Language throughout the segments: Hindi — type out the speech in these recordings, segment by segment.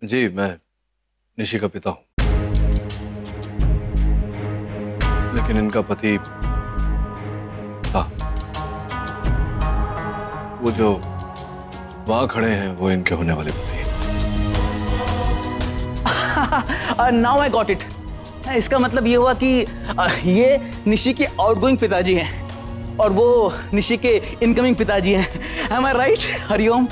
जी, मैं निशी का पिता हूं, लेकिन इनका पति था। वो जो वहां खड़े हैं वो इनके होने वाले पति हैं। Now I got it. इसका मतलब ये हुआ कि ये निशी के आउटगोइंग पिताजी हैं और वो निशी के इनकमिंग पिताजी हैं। Am I right? Hariom.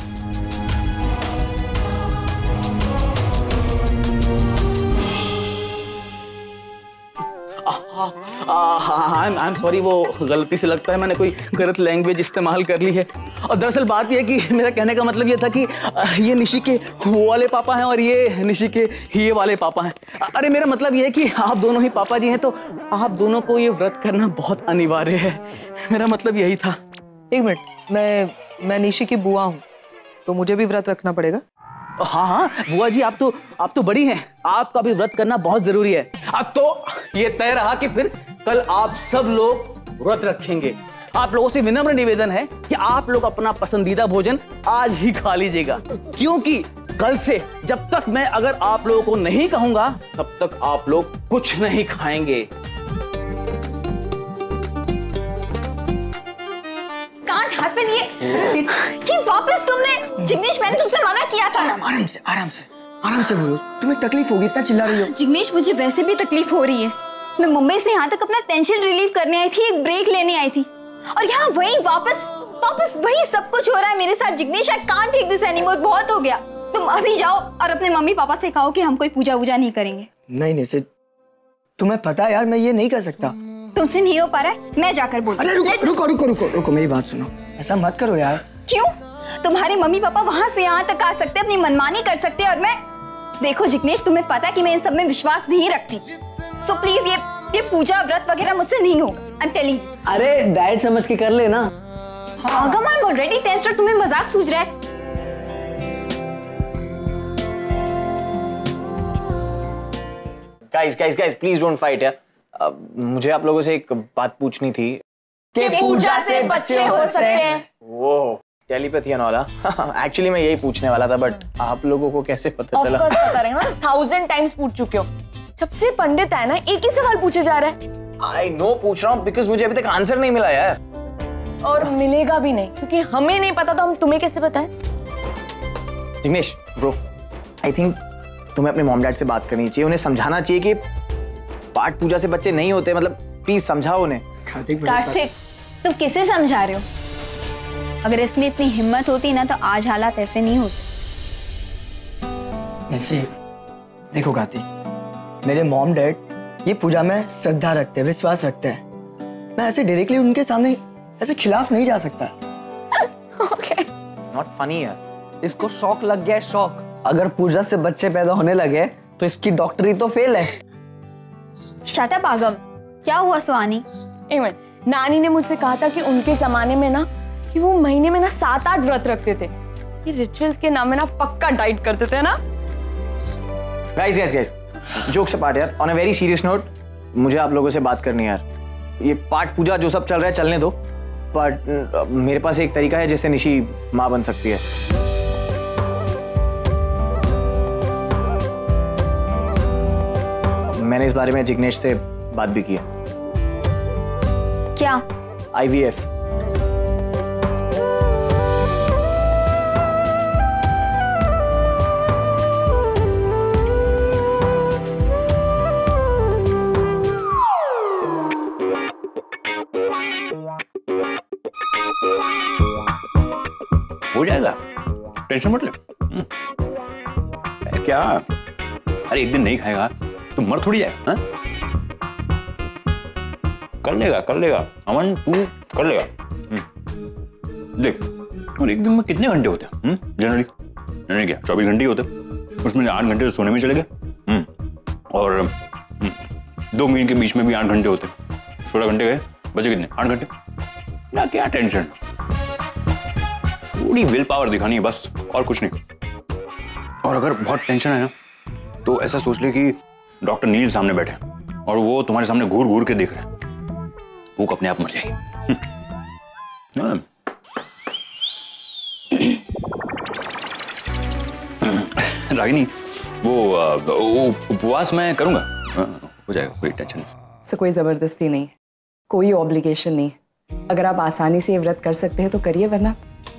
I'm sorry, वो गलती से लगता है मैंने कोई गलत लैंग्वेज इस्तेमाल कर ली है। और दरअसल बात ये है कि मेरा कहने का मतलब ये था कि ये निशी के वो वाले पापा हैं और ये निशी के ये वाले पापा हैं। अरे मेरा मतलब ये है कि आप दोनों ही पापा जी हैं, तो आप दोनों को ये व्रत करना बहुत अनिवार्य है। मेरा मतलब यही था। एक मिनट, मैं निशी की बुआ हूँ, तो मुझे भी व्रत रखना पड़ेगा? हाँ हाँ बुआ जी, आप तो बड़ी हैं, आपका भी व्रत करना बहुत जरूरी है। अब तो ये तय रहा कि फिर कल आप सब लोग व्रत रखेंगे। आप लोगों से विनम्र निवेदन है कि आप लोग अपना पसंदीदा भोजन आज ही खा लीजिएगा, क्योंकि कल से जब तक मैं अगर आप लोगों को नहीं कहूंगा तब तक आप लोग कुछ नहीं खाएंगे। Can't happen ये वापस तुमने। जिग्नेश, मैंने तुमसे मना किया था ना। आराम से बोलो, तुम्हें तकलीफ होगी, इतना चिल्ला रही हो। जिग्नेश, मुझे वैसे भी तकलीफ हो रही है। मैं मुंबई से यहाँ तक अपना टेंशन रिलीव करने आई थी, एक ब्रेक लेने आई थी, और यहाँ वही वापस वही सब कुछ हो रहा है मेरे साथ। Jignesh, I can't take this anymore, बहुत हो गया। तुम अभी जाओ और अपने मम्मी पापा से कहो कि हम कोई पूजा वूजा नहीं करेंगे। नहीं सिर्फ तुम्हें पता है यार, मैं ये नहीं कर सकता। तुमसे नहीं हो पा रहा है, मैं जाकर बोल। अरे रुको, मेरी बात सुनो, ऐसा मत करो यार। क्यों? तुम्हारे मम्मी पापा वहाँ से यहाँ तक आ सकते, अपनी मनमानी कर सकते, और मैं देखो जिग्नेश, तुम्हें पता है कि मैं इन सब में विश्वास नहीं रखती। सो प्लीज ये पूजा व्रत वगैरह मुझसे नहीं होगा। I am telling. अरे डाइट समझ के कर लेना। आगम, आई एम ऑलरेडी टेंस्ड, तुम्हें मजाक सूझ रहा है। गाइस प्लीज डोंट फाइट यार। मुझे आप लोगों से एक बात पूछनी थी कि पूजा से बच्चे हो सकते हैं। वो टेलीपैथी वाला एक्चुअली मैं यही पूछने वाला था, बट आप लोगों को कैसे पता चला? ऑफ कोर्स पता रहेगा ना, 1000 टाइम्स पूछ चुके हो। जब से पंडित है ना, एक ही सवाल पूछे जा रहा है। आई नो, पूछ रहा हूँ बिकॉज़ मुझे अभी तक आंसर नहीं मिला यार। और मिलेगा भी नहीं, क्योंकि हमें नहीं पता तो हम तुम्हें कैसे बताएं? जिग्नेश ब्रो, आई थिंक तुम्हें अपने मॉम डैड से बात करनी चाहिए, उन्हें समझाना चाहिए कि पाठ पूजा से बच्चे नहीं होते। मतलब प्लीज समझाओ उन्हें। कार्तिक, तुम किसे समझा रहे हो? अगर इसमें इतनी हिम्मत होती ना तो आज हालात ऐसे नहीं होते। ऐसे देखो कार्तिक, मेरे मॉम डैड ये पूजा में श्रद्धा रखते हैं, विश्वास रखते हैं। मैं ऐसे डायरेक्टली उनके सामने ऐसे खिलाफ नहीं जा सकता। ओके, नॉट फनी यार। इसको शौक लग गया है, शौक। अगर पूजा से बच्चे पैदा होने लगे तो इसकी डॉक्टरी तो फेल है। शट अप आगम, क्या हुआ सुहानी? एक मिनट, नानी ने मुझसे कहा था कि उनके जमाने में ना कि वो महीने में ना 7-8 व्रत रखते थे। ये रिचुअल्स के नाम में ना पक्का डाइट करते थे ना। गाइस जोक्स अपार्ट यार, on a very serious note, मुझे आप लोगों से बात करनी है यार। ये पाठ पूजा जो सब चल रहा है चलने दो, बट मेरे पास एक तरीका है जिससे निशी माँ बन सकती है। मैंने इस बारे में जिग्नेश से बात भी की है। क्या? IVF। हो जाएगा, टेंशन मत ले। क्या, अरे एक दिन नहीं खाएगा तो मर थोड़ी जाएगा। हाँ? कर लेगा अमन, तू कर लेगा। देख, और एक दिन में कितने घंटे होते हैं जनरली? क्या 24 घंटे ही होते, उसमें 8 घंटे तो सोने में चले गए, और 2 महीने के बीच में भी 8 घंटे होते, 16 घंटे गए, बचे कितने? 8 घंटे ना। क्या टेंशन, थोड़ी विल पावर दिखानी है बस, और कुछ नहीं। और अगर बहुत टेंशन है ना तो ऐसा सोच ले कि डॉक्टर नील सामने बैठे और वो तुम्हारे सामने घूर घूर के देख रहे हैं, वो अपने आप मर जाएगी। रागिनी, वो उपवास मैं करूंगा, हो जाएगा, कोई टेंशन नहीं। सो कोई ज़बरदस्ती नहीं, कोई ऑब्लिगेशन नहीं। अगर आप आसानी से ये व्रत कर सकते हैं तो करिए, वरना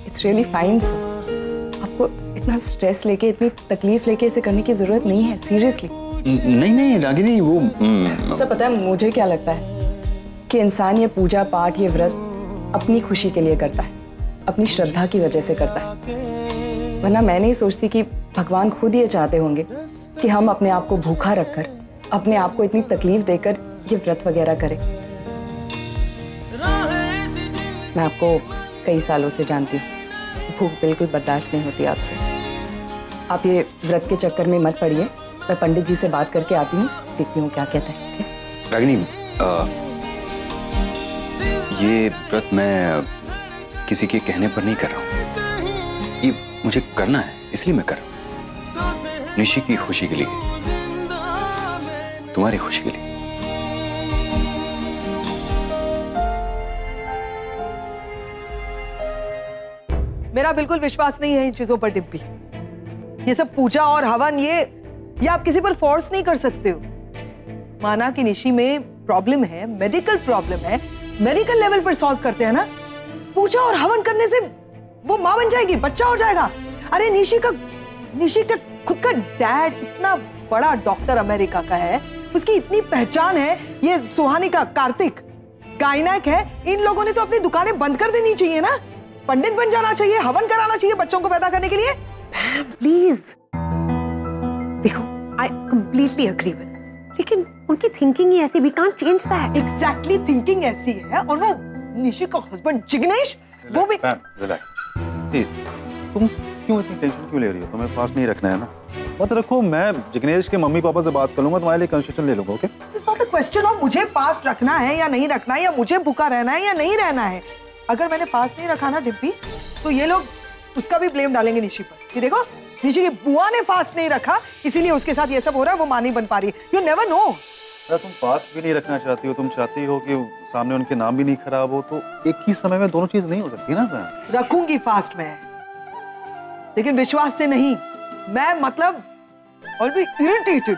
इट्स रियली फाइन सर। आपको इतना स्ट्रेस लेके, इतनी तकलीफ लेके इसे करने की ज़रूरत नहीं है, सीरियसली। नहीं रागिनी, वो सर पता है मुझे क्या लगता है कि इंसान ये पूजा पाठ, ये व्रत अपनी खुशी के लिए करता है, अपनी श्रद्धा की वजह से करता है। वरना मैं नहीं सोचती कि भगवान खुद ये चाहते होंगे कि हम अपने आप को भूखा रखकर, अपने आप को इतनी तकलीफ देकर ये व्रत वगैरह करें। मैं आपको कई सालों से जानती हूँ, भूख बिल्कुल बर्दाश्त नहीं होती आपसे। आप ये व्रत के चक्कर में मत पड़िए। मैं पंडित जी से बात करके आती हूँ, देखती हूँ क्या कहते हैं। रागिनी, ये व्रत मैं किसी के कहने पर नहीं कर रहा हूँ, ये मुझे करना है, इसलिए मैं कर रहा हूँ। निशी की खुशी के लिए, तुम्हारी खुशी के लिए। मेरा बिल्कुल विश्वास नहीं है इन चीजों पर डिम्पी। ये सब पूजा और हवन, ये आप किसी पर फोर्स नहीं कर सकते हो। माना कि निशी में प्रॉब्लम है, मेडिकल प्रॉब्लम है, मेडिकल लेवल पर सॉल्व करते हैं ना। पूजा और हवन करने से वो मां बन जाएगी, बच्चा हो जाएगा। अरे निशी का खुद का डैड इतना बड़ा डॉक्टर अमेरिका का है, उसकी इतनी पहचान है। ये सुहानी का कार्तिक गायनाक है। इन लोगों ने तो अपनी दुकानें बंद कर देनी चाहिए ना, पंडित बन जाना चाहिए, हवन कराना चाहिए बच्चों को पैदा करने के लिए। प्लीज देखो, आई कंप्लीटली एग्री विद, लेकिन उनकी थिंकिंग ही ऐसी, we can't change that. Exactly, thinking ऐसी है। और वो निशी का हस्बैंड जिग्नेश, वो भी रिलैक्स। सी, तुम क्यों इतनी टेंशन क्यों ले रही हो? तुम्हें फास्ट नहीं रखना है ना, मत रखो। मैं जिग्नेश के मम्मी पापा से बात कर लूंगा, तुम्हारे लिए कंसेशन ले लूंगा। Okay, this is not the question of मुझे फास्ट रखना है या नहीं रखना है, या मुझे भूखा रहना है या नहीं रहना है। अगर मैंने फास्ट नहीं रखा ना डिम्पी, तो ये लोग उसका भी ब्लेम डालेंगे निशी पर कि देखो निशी की बुआ ने फास्ट नहीं रखा, इसीलिए उसके साथ ये सब हो रहा है, वो मां नहीं बन पा रही। You never know. तुम फास्ट भी नहीं रखना चाहती हो, तुम चाहती हो कि सामने उनके नाम भी नहीं खराब हो, तो एक ही समय में दोनों चीज नहीं हो सकती ना। रखूंगी फास्ट में, लेकिन विश्वास से नहीं। मैं मतलब और भी इरिटेटेड,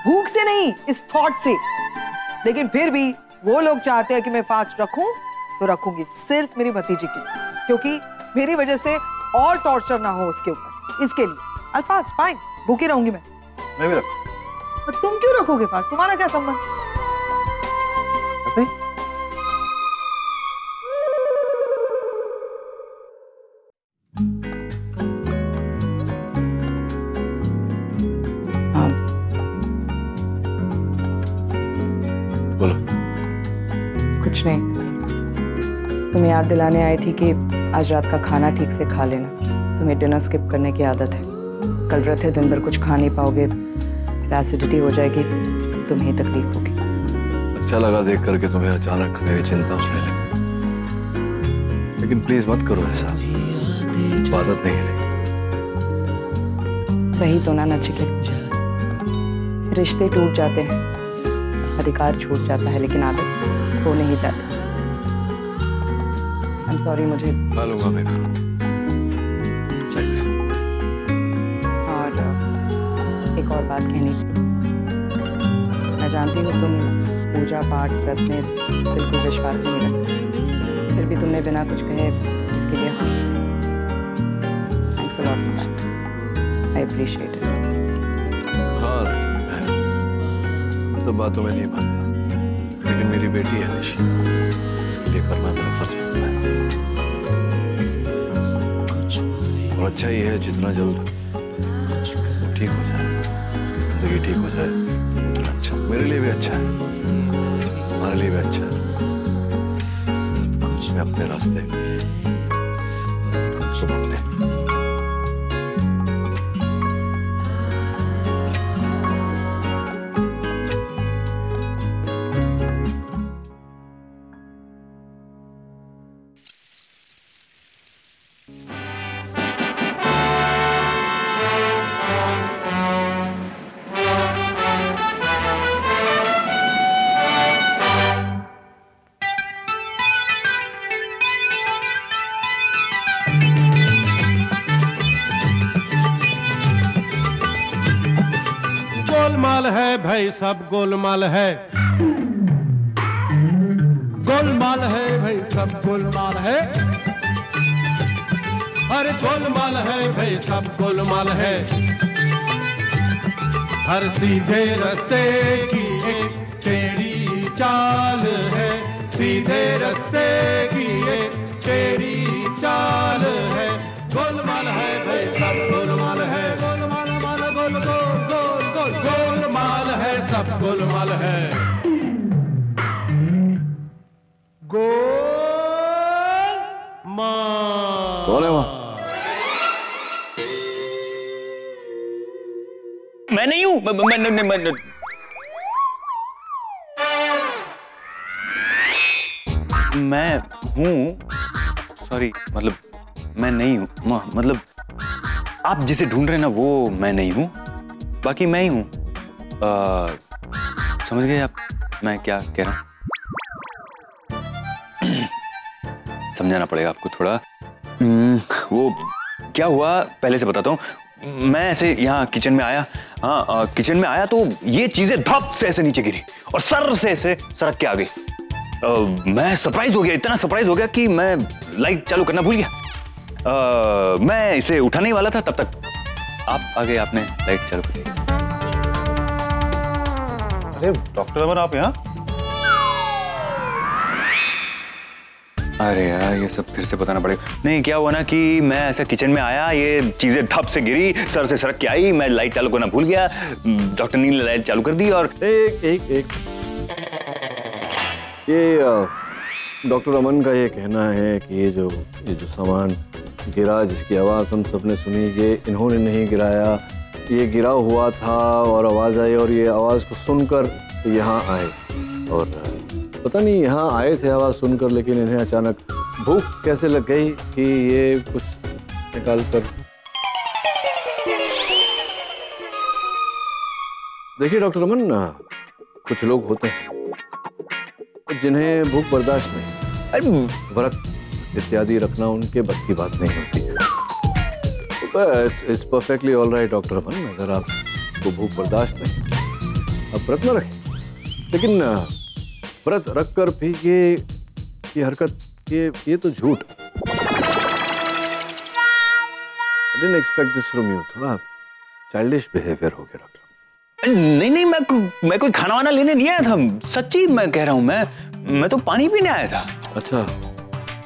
भूख से नहीं, इस थॉट से। लेकिन फिर भी वो लोग चाहते हैं कि मैं फास्ट रखूं, तो रखूंगी, सिर्फ मेरी भतीजी की, क्योंकि मेरी वजह से और टॉर्चर ना हो उसके ऊपर, इसके लिए। आई फास्ट, फाइन, भूखी रहूंगी मैं भी रख। तुम क्यों रखोगे फास्ट? तुम्हारा क्या संबंध? ऐसे ही? बोलो। कुछ नहीं, तुम्हें याद दिलाने आई थी कि आज रात का खाना ठीक से खा लेना। तुम्हें डिनर स्किप करने की आदत है। कल व्रत है, दिन भर कुछ खा नहीं पाओगे, फिर एसिडिटी हो जाएगी, तुम्हें तकलीफ होगी। अच्छा लगा देख करके तुम्हें अचानक मेरी चिंता होने लगी, लेकिन प्लीज मत करो ऐसा, आदत नहीं है। वही तो ना नचिकेत, रिश्ते टूट जाते हैं, अधिकार छूट जाता है, लेकिन आदत खो नहीं जाती। आई एम सॉरी, मुझे खा लूंगा मैं। और एक और बात कहनी थी। मैं जानती हूँ तुम इस पूजा पाठ व्रत में बिल्कुल विश्वास नहीं रखते, फिर भी तुमने बिना कुछ कहे इसके लिए हाँ, thanks a lot for that, I appreciate it. हाँ, मैं सब बातों में नहीं मानता, लेकिन मेरी बेटी है निशी, इसलिए करना मेरा फर्ज बनता है। और अच्छा ही है जितना जल्द ठीक हो जाए, जिंदगी ठीक हो जाए उतना अच्छा, मेरे लिए भी अच्छा है, हमारे लिए भी अच्छा है। मैं अपने रास्ते, तुम अपने। गोलमाल है भाई सब गोलमाल है, गोलमाल है भाई सब गोलमाल है, अरे गोलमाल है भाई सब गोलमाल है। हर सीधे रास्ते की एक टेढ़ी चाल है, सीधे रास्ते की एक टेढ़ी चाल है। गोलमाल है भाई सब गोलमाल है, गोलमाल माल गोल गोल गोल गोल, गोलमाल है सब गोलमाल है। गोलमाल कौन है वहाँ? मैं नहीं हूं। मैं हूं, सॉरी, मतलब मैं नहीं हूं, मतलब आप जिसे ढूंढ रहे हैं ना वो मैं नहीं हूं, बाकी मैं ही हूं। समझ गए आप मैं क्या कह रहा हूं? समझाना पड़ेगा आपको थोड़ा। वो क्या हुआ पहले से बताता हूँ। मैं ऐसे यहाँ किचन में आया, हाँ किचन में आया तो ये चीजें धप से ऐसे नीचे गिरी और सर से ऐसे सरक के आ गई। मैं सरप्राइज हो गया, इतना सरप्राइज हो गया कि मैं लाइट चालू करना भूल गया। मैं इसे उठाने ही वाला था, तब तक आप आ गए, आपने लाइट चालू कर दी। अरे डॉक्टर अमन आप यहाँ? अरे यार ये सब फिर से बताना पड़ेगा। नहीं, क्या हुआ ना कि मैं ऐसा किचन में आया, ये चीजें धप से गिरी, सर से सरक के आई, मैं लाइट चालू करना भूल गया, डॉक्टर नील ने लाइट चालू कर दी और एक ये डॉक्टर अमन का ये कहना है कि ये जो सामान गिरा, जिसकी आवाज़ हम सबने सुनी, ये इन्होंने नहीं गिराया, ये गिरा हुआ था और आवाज़ आई और ये आवाज़ को सुनकर यहाँ आए और पता नहीं यहाँ आए थे आवाज़ सुनकर, लेकिन इन्हें अचानक भूख कैसे लग गई कि ये कुछ निकाल कर। देखिए डॉक्टर अमन, कुछ लोग होते हैं जिन्हें भूख बर्दाश्त नहीं, अरे व्रत इत्यादि रखना उनके बस की बात नहीं होती है। It's perfectly all right doctor Aman, अगर आपको भूख बर्दाश्त नहीं आप व्रत न रखें, लेकिन व्रत रखकर भी ये हरकत, ये तो झूठ। I didn't expect this from you, थोड़ा चाइल्डिश बिहेवियर हो गया डॉक्टर। नहीं, मैं कोई खाना वाना लेने नहीं आया था, सच्ची मैं कह रहा हूँ। मैं तो पानी पीने आया था। अच्छा,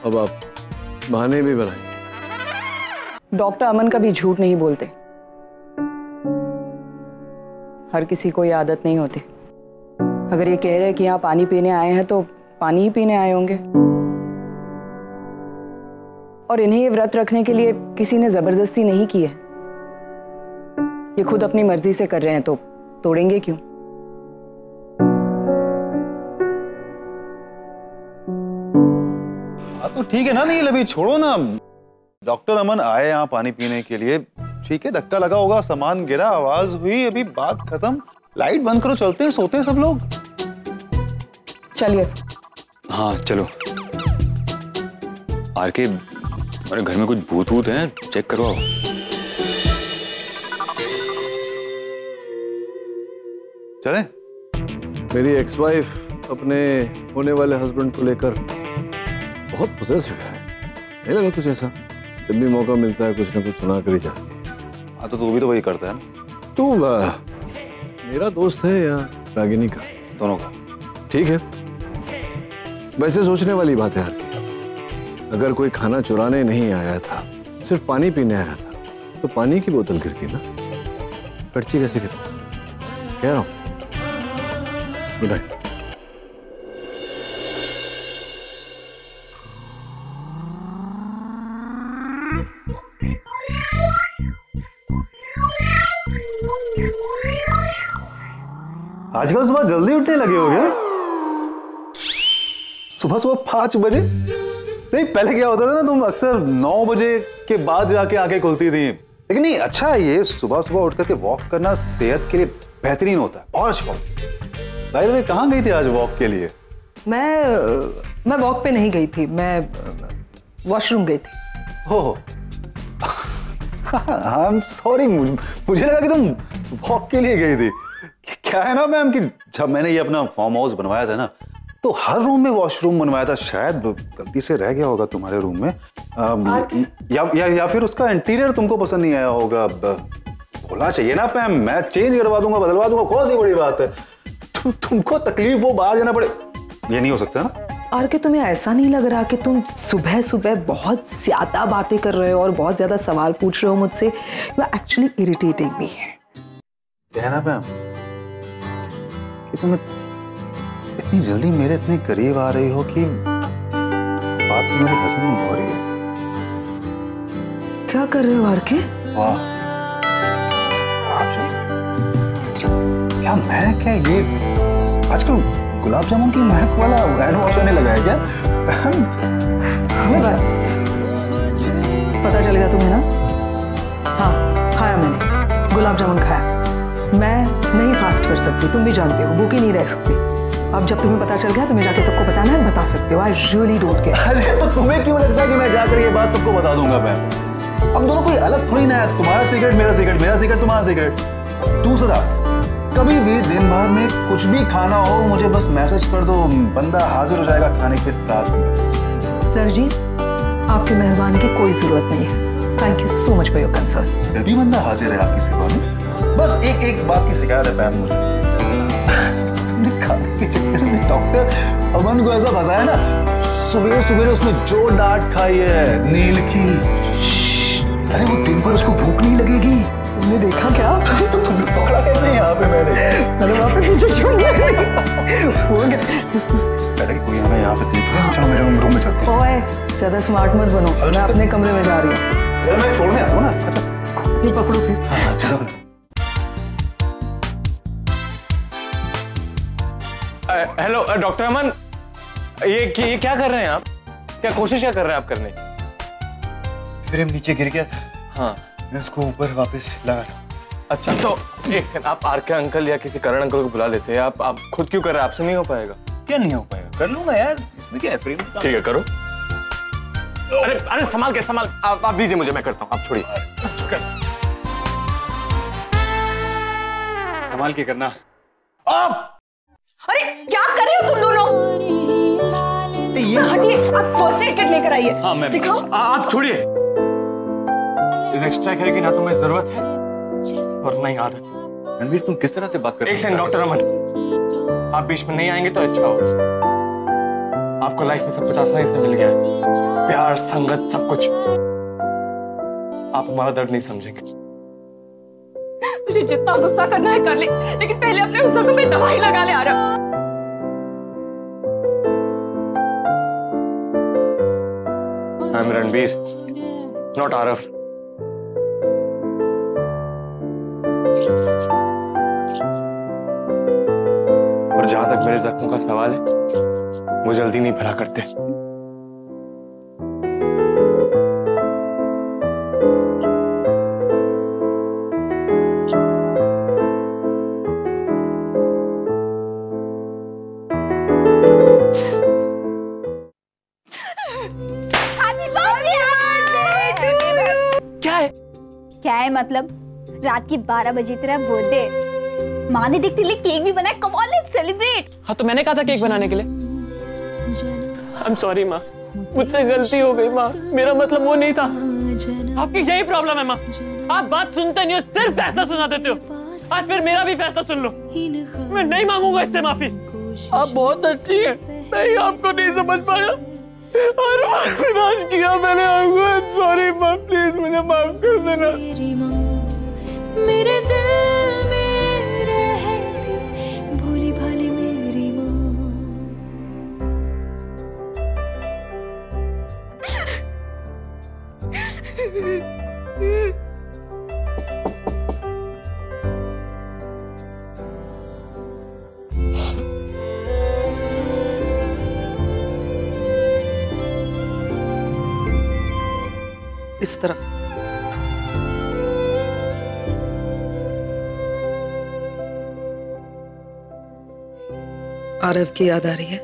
अब आप बहाने भी बनाए। डॉक्टर अमन कभी झूठ नहीं बोलते, हर किसी को ये आदत नहीं होती। अगर ये कह रहे हैं कि यहाँ पानी पीने आए हैं तो पानी ही पीने आए होंगे, और इन्हें ये व्रत रखने के लिए किसी ने जबरदस्ती नहीं की है। ये खुद अपनी मर्जी से कर रहे हैं तो तोड़ेंगे क्यों? तो ठीक है ना, नहीं अभी छोड़ो ना। डॉक्टर अमन आए यहाँ पानी पीने के लिए, ठीक है, धक्का लगा होगा, सामान गिरा, आवाज हुई, अभी बात खत्म, लाइट बंद करो, चलते हैं, सोते हैं सब लोग। चलिए। हाँ चलो। आर के, हमारे घर में कुछ भूत वूत हैं, चेक करवाओ। चले? मेरी एक्स वाइफ अपने होने वाले हस्बैंड को लेकर बहुत पोजेसिव है, नहीं लगा तुझे ऐसा? जब भी मौका मिलता है कुछ ना कुछ सुना कर ही जाती है। हाँ तो तू भी तो वही करता है ना? तू मेरा दोस्त है या रागिनी का? दोनों का। ठीक है, वैसे सोचने वाली बात है यार, अगर कोई खाना चुराने नहीं आया था, सिर्फ पानी पीने आया था, तो पानी की बोतल गिर गई ना, कड़ची कैसे गिर? कह रहा हूँ। Good night. आजकल सुबह जल्दी उठने लगे हो गए? सुबह सुबह 5 बजे? नहीं पहले क्या होता था ना, तुम अक्सर 9 बजे के बाद जाके आंखें खुलती थी। लेकिन नहीं, अच्छा है ये सुबह सुबह उठ करके वॉक करना सेहत के लिए बेहतरीन होता है। और बाय द वे कहाँ गई थी आज वॉक के लिए? मैं वॉक पे नहीं गई थी, मैं वॉशरूम गई थी। हो आई एम सॉरी, मुझे लगा कि तुम वॉक के लिए गई थी। क्या है ना मैम कि जब मैंने ये अपना फार्म हाउस बनवाया था ना, तो हर रूम में वॉशरूम बनवाया था। शायद गलती से रह गया होगा तुम्हारे रूम में, या फिर उसका इंटीरियर तुमको पसंद नहीं आया होगा। होना चाहिए ना मैम, मैं चेंज करवा दूंगा, बदलवा दूंगा, कौन सी बड़ी बात है। तुमको तकलीफ हो, बाहर जाना पड़े, ये नहीं हो सकता ना। और कि तुम्हें ऐसा नहीं लग रहा कि तुम सुबह सुबह बहुत ज्यादा बातें कर रहे हो और बहुत ज्यादा सवाल पूछ रहे हो मुझसे? यू आर एक्चुअली इरिटेटिंग मी। कहना मैम कि तुम इतनी जल्दी मेरे इतने करीब आ रही हो कि बात मेरी हजम नहीं हो रही है। क्या कर रहे हो आरके? वाह, क्या महक है ये! आजकल गुलाब जामुन की महक वाला हैंड वॉश होने लगा है क्या? बस पता चलेगा तुम्हें ना। हाँ, खाया मैंने, गुलाब जामुन खाया। मैं नहीं फास्ट कर सकती, तुम भी जानते हो, भूखी नहीं रह सकती। अब जब तुम्हें पता चल गया, तुम्हें जाके सबको बताना है, बता सकते हो। I really don't care. अरे तो तुम्हें क्यों लगता है कि मैं जाकर ये बात सबको बता दूंगा? मैं हम दोनों कोई अलग थोड़ी ना है। तुम्हारा सिगरेट मेरा सिगरेट, मेरा सिगरेट तुम्हारा सिगरेट। दूसरा, कभी भी दिन भर में कुछ भी खाना हो, मुझे बस मैसेज कर दो, बंदा हाजिर हो जाएगा खाने के साथ। सर जी, आपकी मेहरबानी की कोई जरूरत नहीं है। Thank you so much for your concern. फिर भी बंदा हाजिर है आपकी सेवा में। बस एक बात की शिकायत है पैम मुझे। तुमने खाने के चक्कर में डॉक्टर अमन को ऐसा फंसाया ना, सुबह उसने जो डांट खाई है नील की। अरे वो दिन भर उसको भूख नहीं लगेगी। तुमने देखा क्या? तो तुमने पकड़ा कैसे यहाँ पे? मैंने वहाँ पे पीछे क्यों गया? पहले कोई हमें यहाँ पे देख रहा है। चलो मेरे रूम में चलते हैं। ओए, ज्यादा स्मार्ट मत बनो, मैं अपने कमरे में जा रही हूँ। मैं छोड़ने आता हूँ ना। अच्छा ये पकड़ो फिर। हाँ चलो। हेलो डॉक्टर अमन, ये क्या कर रहे हैं आप? क्या कोशिश क्या कर रहे हैं आप करने? फ्रेम नीचे गिर गया था। हाँ, मैं उसको ऊपर वापस लगा रहा हूँ। अच्छा तो एक सेकंड, आप आरके अंकल या किसी करण अंकल को बुला लेते हैं। आप खुद क्यों कर रहे हैं? आपसे नहीं हो पाएगा? क्या नहीं हो पाएगा? कर लूंगा यार, इसमें क्या है? फ्रेम ठीक है, करो। अरे संभाल के, संभाल। आप दीजिए मुझे, मैं करता हूँ, आप छोड़िए। संभाल के करना। आप अरे क्या कर रहे हो तुम दोनों? हटिए, आप फर्स्ट एड किट लेकर आइए। हाँ मैम। दिखाओ। आप छोड़िए। इस एक्स्ट्रा केयर की ना तुम्हें जरूरत है और ना ही आदत। रणवीर, तुम किस तरह से बात कर रहे हो? एक सेकंड डॉक्टर अमन, आप बीच में नहीं आएंगे तो अच्छा होगा। आपको लाइफ में सब कुछ आसानी से मिल गया है, प्यार, संगत, सब कुछ। आप हमारा दर्द नहीं समझेंगे। तुझे जितना गुस्सा करना है कर ले, लेकिन पहले अपने गुस्से को मैं दवाई लगा ले। आ रहा I'm रणवीर, not आरव। और जहां तक मेरे जख्मों का सवाल है, वो जल्दी नहीं भरा करते। क्या है मतलब? रात की 12 बजे तेरा बर्थडे, माँ ने देखते लिए केक भी बनाया। Come on, let's celebrate. हाँ तो मैंने कहा था केक बनाने के लिए। I'm sorry माँ, मुझसे गलती हो गई माँ, मेरा मतलब वो नहीं था। आपकी यही प्रॉब्लम है माँ, आप बात सुनते नहीं हो, सिर्फ फैसला सुना देते हो। आज फिर मेरा भी फैसला सुन लो, मैं नहीं मांगूंगा इससे माफी। आप बहुत अच्छी है, मैं आपको नहीं समझ पाया और निराश किया मैंने आपको। I'm sorry माँ, प्लीज मुझे माफ कर देना। मेरे दिल में रहती भोली भाली मेरी माँ। इस तरफ आरव की याद आ रही है।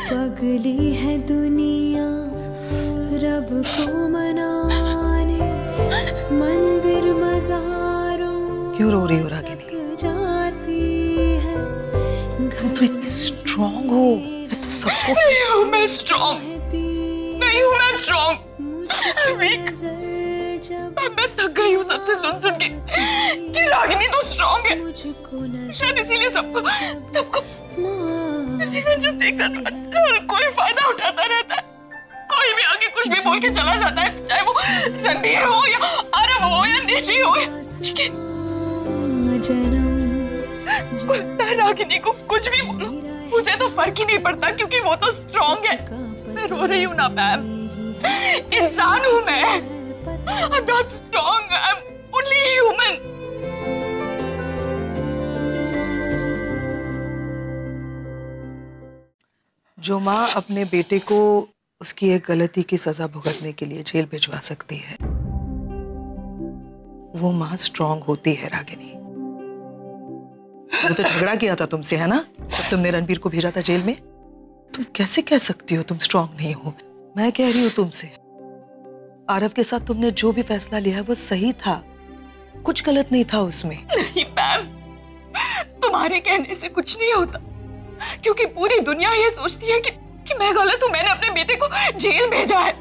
पगली है दुनिया रब को मनाने, मंदिर मजारों क्यों रो रही हो रागिनी? तुम इतनी स्ट्रांग हो, मैं तो सबको नहीं हूँ मैं स्ट्रांग, नहीं हूँ मैं स्ट्रांग, मैं थक गई हूँ सबसे सुन सुन के कि रागिनी तो स्ट्रांग है। शायद इसीलिए सबको just takes advantage और कोई फायदा उठाता रहता है। कोई भी आगे कुछ भी बोल के चला जाता है, चाहे वो रणबीर हो या आरव हो या निशी हो। रागिनी को कुछ भी बोलो, उसे तो फर्क ही नहीं पड़ता क्योंकि वो तो स्ट्रांग है। मैं रो रही हूँ ना मैम, इंसान हूँ मैं। I'm not strong, I'm only human. जो माँ अपने बेटे को उसकी एक गलती की सजा भुगतने के लिए जेल भिजवा सकती है, वो माँ स्ट्रांग होती है रागिनी। वो तो झगड़ा किया था तुमसे, है ना, जब तुमने रणबीर को भेजा था जेल में। तुम कैसे कह सकती हो तुम स्ट्रांग नहीं हो? मैं कह रही हूँ तुमसे, आरव के साथ तुमने जो भी फैसला लिया है वो सही था, कुछ गलत नहीं था उसमें। नहीं मैम, तुम्हारे कहने से कुछ नहीं होता क्योंकि पूरी दुनिया ये सोचती है कि मैं गलत हूँ, मैंने अपने बेटे को जेल भेजा है।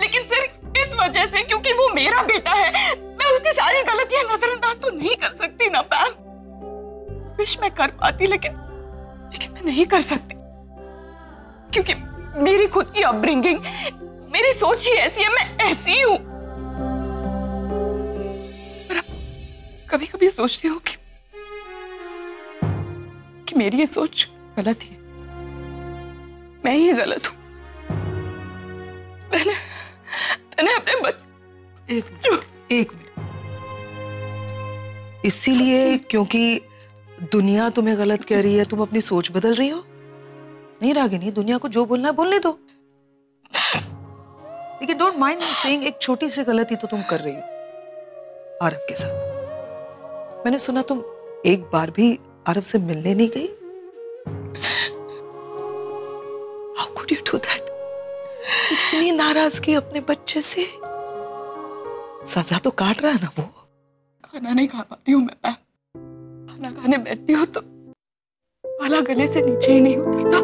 लेकिन सिर्फ इस वजह से क्योंकि वो मेरा बेटा है, मैं उसकी सारी गलतियां नजरअंदाज तो नहीं कर सकती ना मैम। विश मैं कर पाती लेकिन मैं नहीं कर सकती क्योंकि मेरी खुद की अपब्रिंगिंग, मेरी सोच ही ऐसी है, मैं ऐसी ही हूं। पर कभी कभी सोचती हूँ कि मेरी ये सोच गलत है, मैं ही गलत हूं। मैंने अपने एक मिनट, इसीलिए क्योंकि दुनिया तुम्हें गलत कह रही है तुम अपनी सोच बदल रही हो? नहीं रागिनी, दुनिया को जो बोलना है बोलने दो, लेकिन डोंट माइंड मी सेइंग एक छोटी सी गलती तो तुम कर रही हो आरव के साथ। मैंने सुना तुम एक बार भी आरव से मिलने नहीं गई। How could you do that? इतनी नाराजगी अपने बच्चे से। सजा तो काट रहा है ना वो। खाना नहीं खा पाती हूँ मैं, खाना खाने बैठती हूँ तो वाला गले से नीचे ही नहीं उतरता,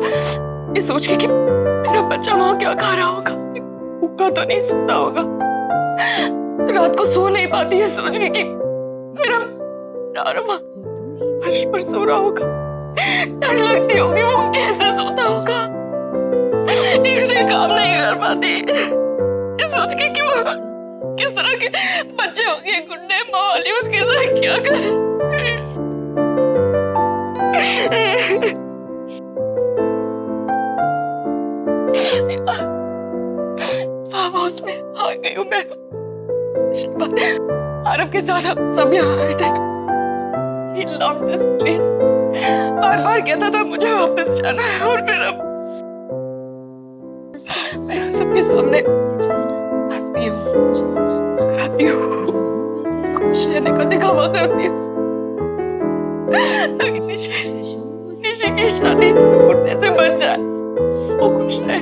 ये सोच के कि मेरा बच्चा वहां क्या खा रहा होगा, भूखा तो नहीं सोता होगा। रात को सो नहीं पाती है सोच के कि मेरा नारवा फर्श पर सो रहा होगा, डर लगती होगी वो कैसे सोता होगा, ठीक से काम नहीं कर पाती ये सोच के कि वो किस तरह के बच्चे होंगे, गुंडे मवाली उसके साथ क्या करे। फार्म हाउस में आ गई हूँ मैं। आरव के साथ हम सब यहाँ आए थे। He loved this place. बार-बार कहता था मुझे वापस जाना है और फिर अब मैं सबके सामने हंसती हूँ, मुस्कुराती हूँ, खुश रहने का दिखावा करती हूँ। लेकिन निशी की शादी उठने से बच जाए, वो खुश रहे।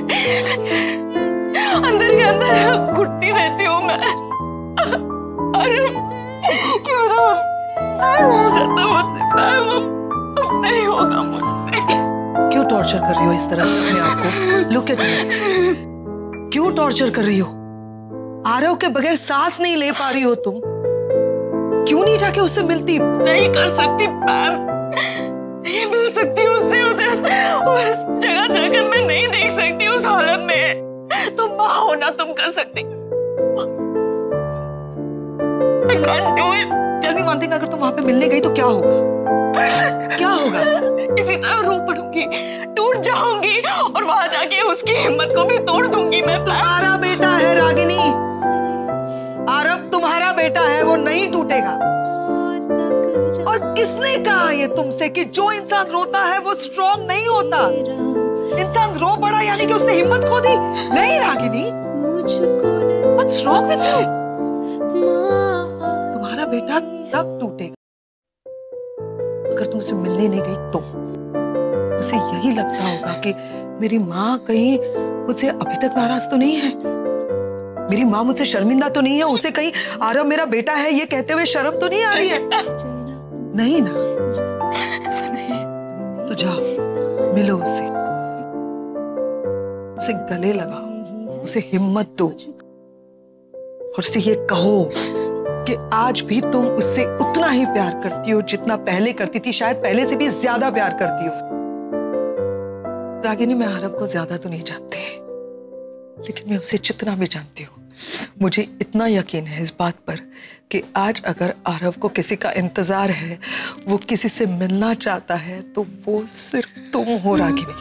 अंदर ही अंदर घुटती रहती हूँ मैं। अरे क्यों ना हो जाता मुझसे, अब नहीं होगा मुझसे। क्यों टॉर्चर कर रही हो इस तरह से अपने आप को? लुक एट मी, क्यों टॉर्चर कर रही हो? आरव के बगैर सांस नहीं ले पा रही हो तुम, क्यों नहीं जाके उससे मिलती? नहीं कर सकती मैम, नहीं मिल सकती उससे, उस जगह जाकर मैं नहीं देख सकती उस हालत में। तुम माँ हो ना, तुम कर सकती। I can't do it. Tell me one thing, अगर तुम वहां पे मिलने गई तो क्या होगा? क्या होगा? इसी तरह रो पड़ूंगी, टूट जाऊंगी और वहां जाके उसकी हिम्मत को भी तोड़ दूंगी मैं। तुम्हारा बेटा है रागिनी, आरव तुम्हारा बेटा है, वो नहीं टूटेगा। और किसने कहा ये तुमसे कि जो इंसान रोता है वो स्ट्रॉन्ग नहीं होता? इंसान रो पड़ा यानी कि उसने हिम्मत खो दी? नहीं Ragini, What's wrong with you? तुम्हारा बेटा तब टूटेगा अगर तुम उसे मिलने नहीं गई तो। उसे यही लगता होगा कि मेरी माँ कहीं मुझसे अभी तक नाराज तो नहीं है, मेरी माँ मुझसे शर्मिंदा तो नहीं है, उसे कहीं आरव मेरा बेटा है ये कहते हुए शर्म तो नहीं आ रही है? नहीं ना? ऐसा नहीं। तो तो जाओ, मिलो उसे गले लगाओ, उसे हिम्मत दो और उसे ये कहो कि आज भी तुम उससे उतना ही प्यार करती हो जितना पहले करती थी, शायद पहले से भी ज्यादा प्यार करती हो। रागिनी, मैं आरव को ज्यादा तो नहीं जानती, लेकिन मैं उसे जितना भी जानती हूँ, मुझे इतना यकीन है इस बात पर कि आज अगर आरव को किसी का इंतजार है, वो किसी से मिलना चाहता है, तो वो सिर्फ तुम हो रागिनी।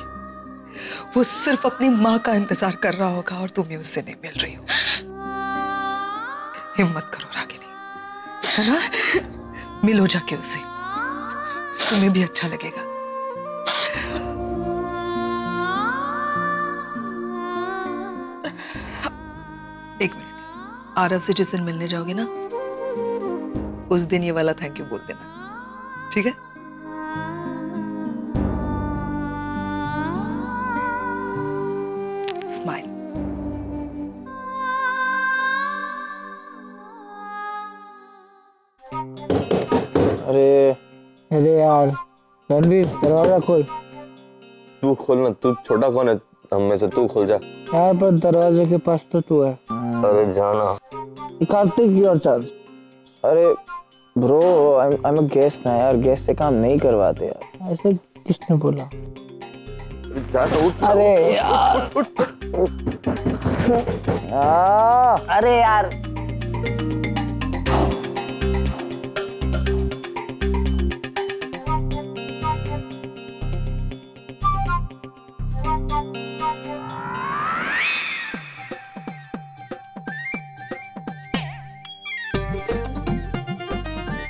वो सिर्फ अपनी माँ का इंतजार कर रहा होगा और तुम्हें उससे नहीं मिल रही हो। हिम्मत करो रागिनी, है ना? मिलो जाके उसे, तुम्हें भी अच्छा लगेगा। एक मिनट, आरव से जिस दिन मिलने जाओगे ना, उस दिन ये वाला थैंक यू बोल देना, ठीक है? स्माइल। अरे यार रणवीर, दरवाजा खोल। तू खोलना, तू छोटा कौन है हम में से, तू खोल जा यार। पर दरवाजे के पास तो तू है। अरे जाना कार्तिक, योर चांस। अरे bro, I am a guest ना यार, गेस्ट से काम नहीं करवाते यार। ऐसे किसने बोला? जाना, उठ। अरे यार, अरे यार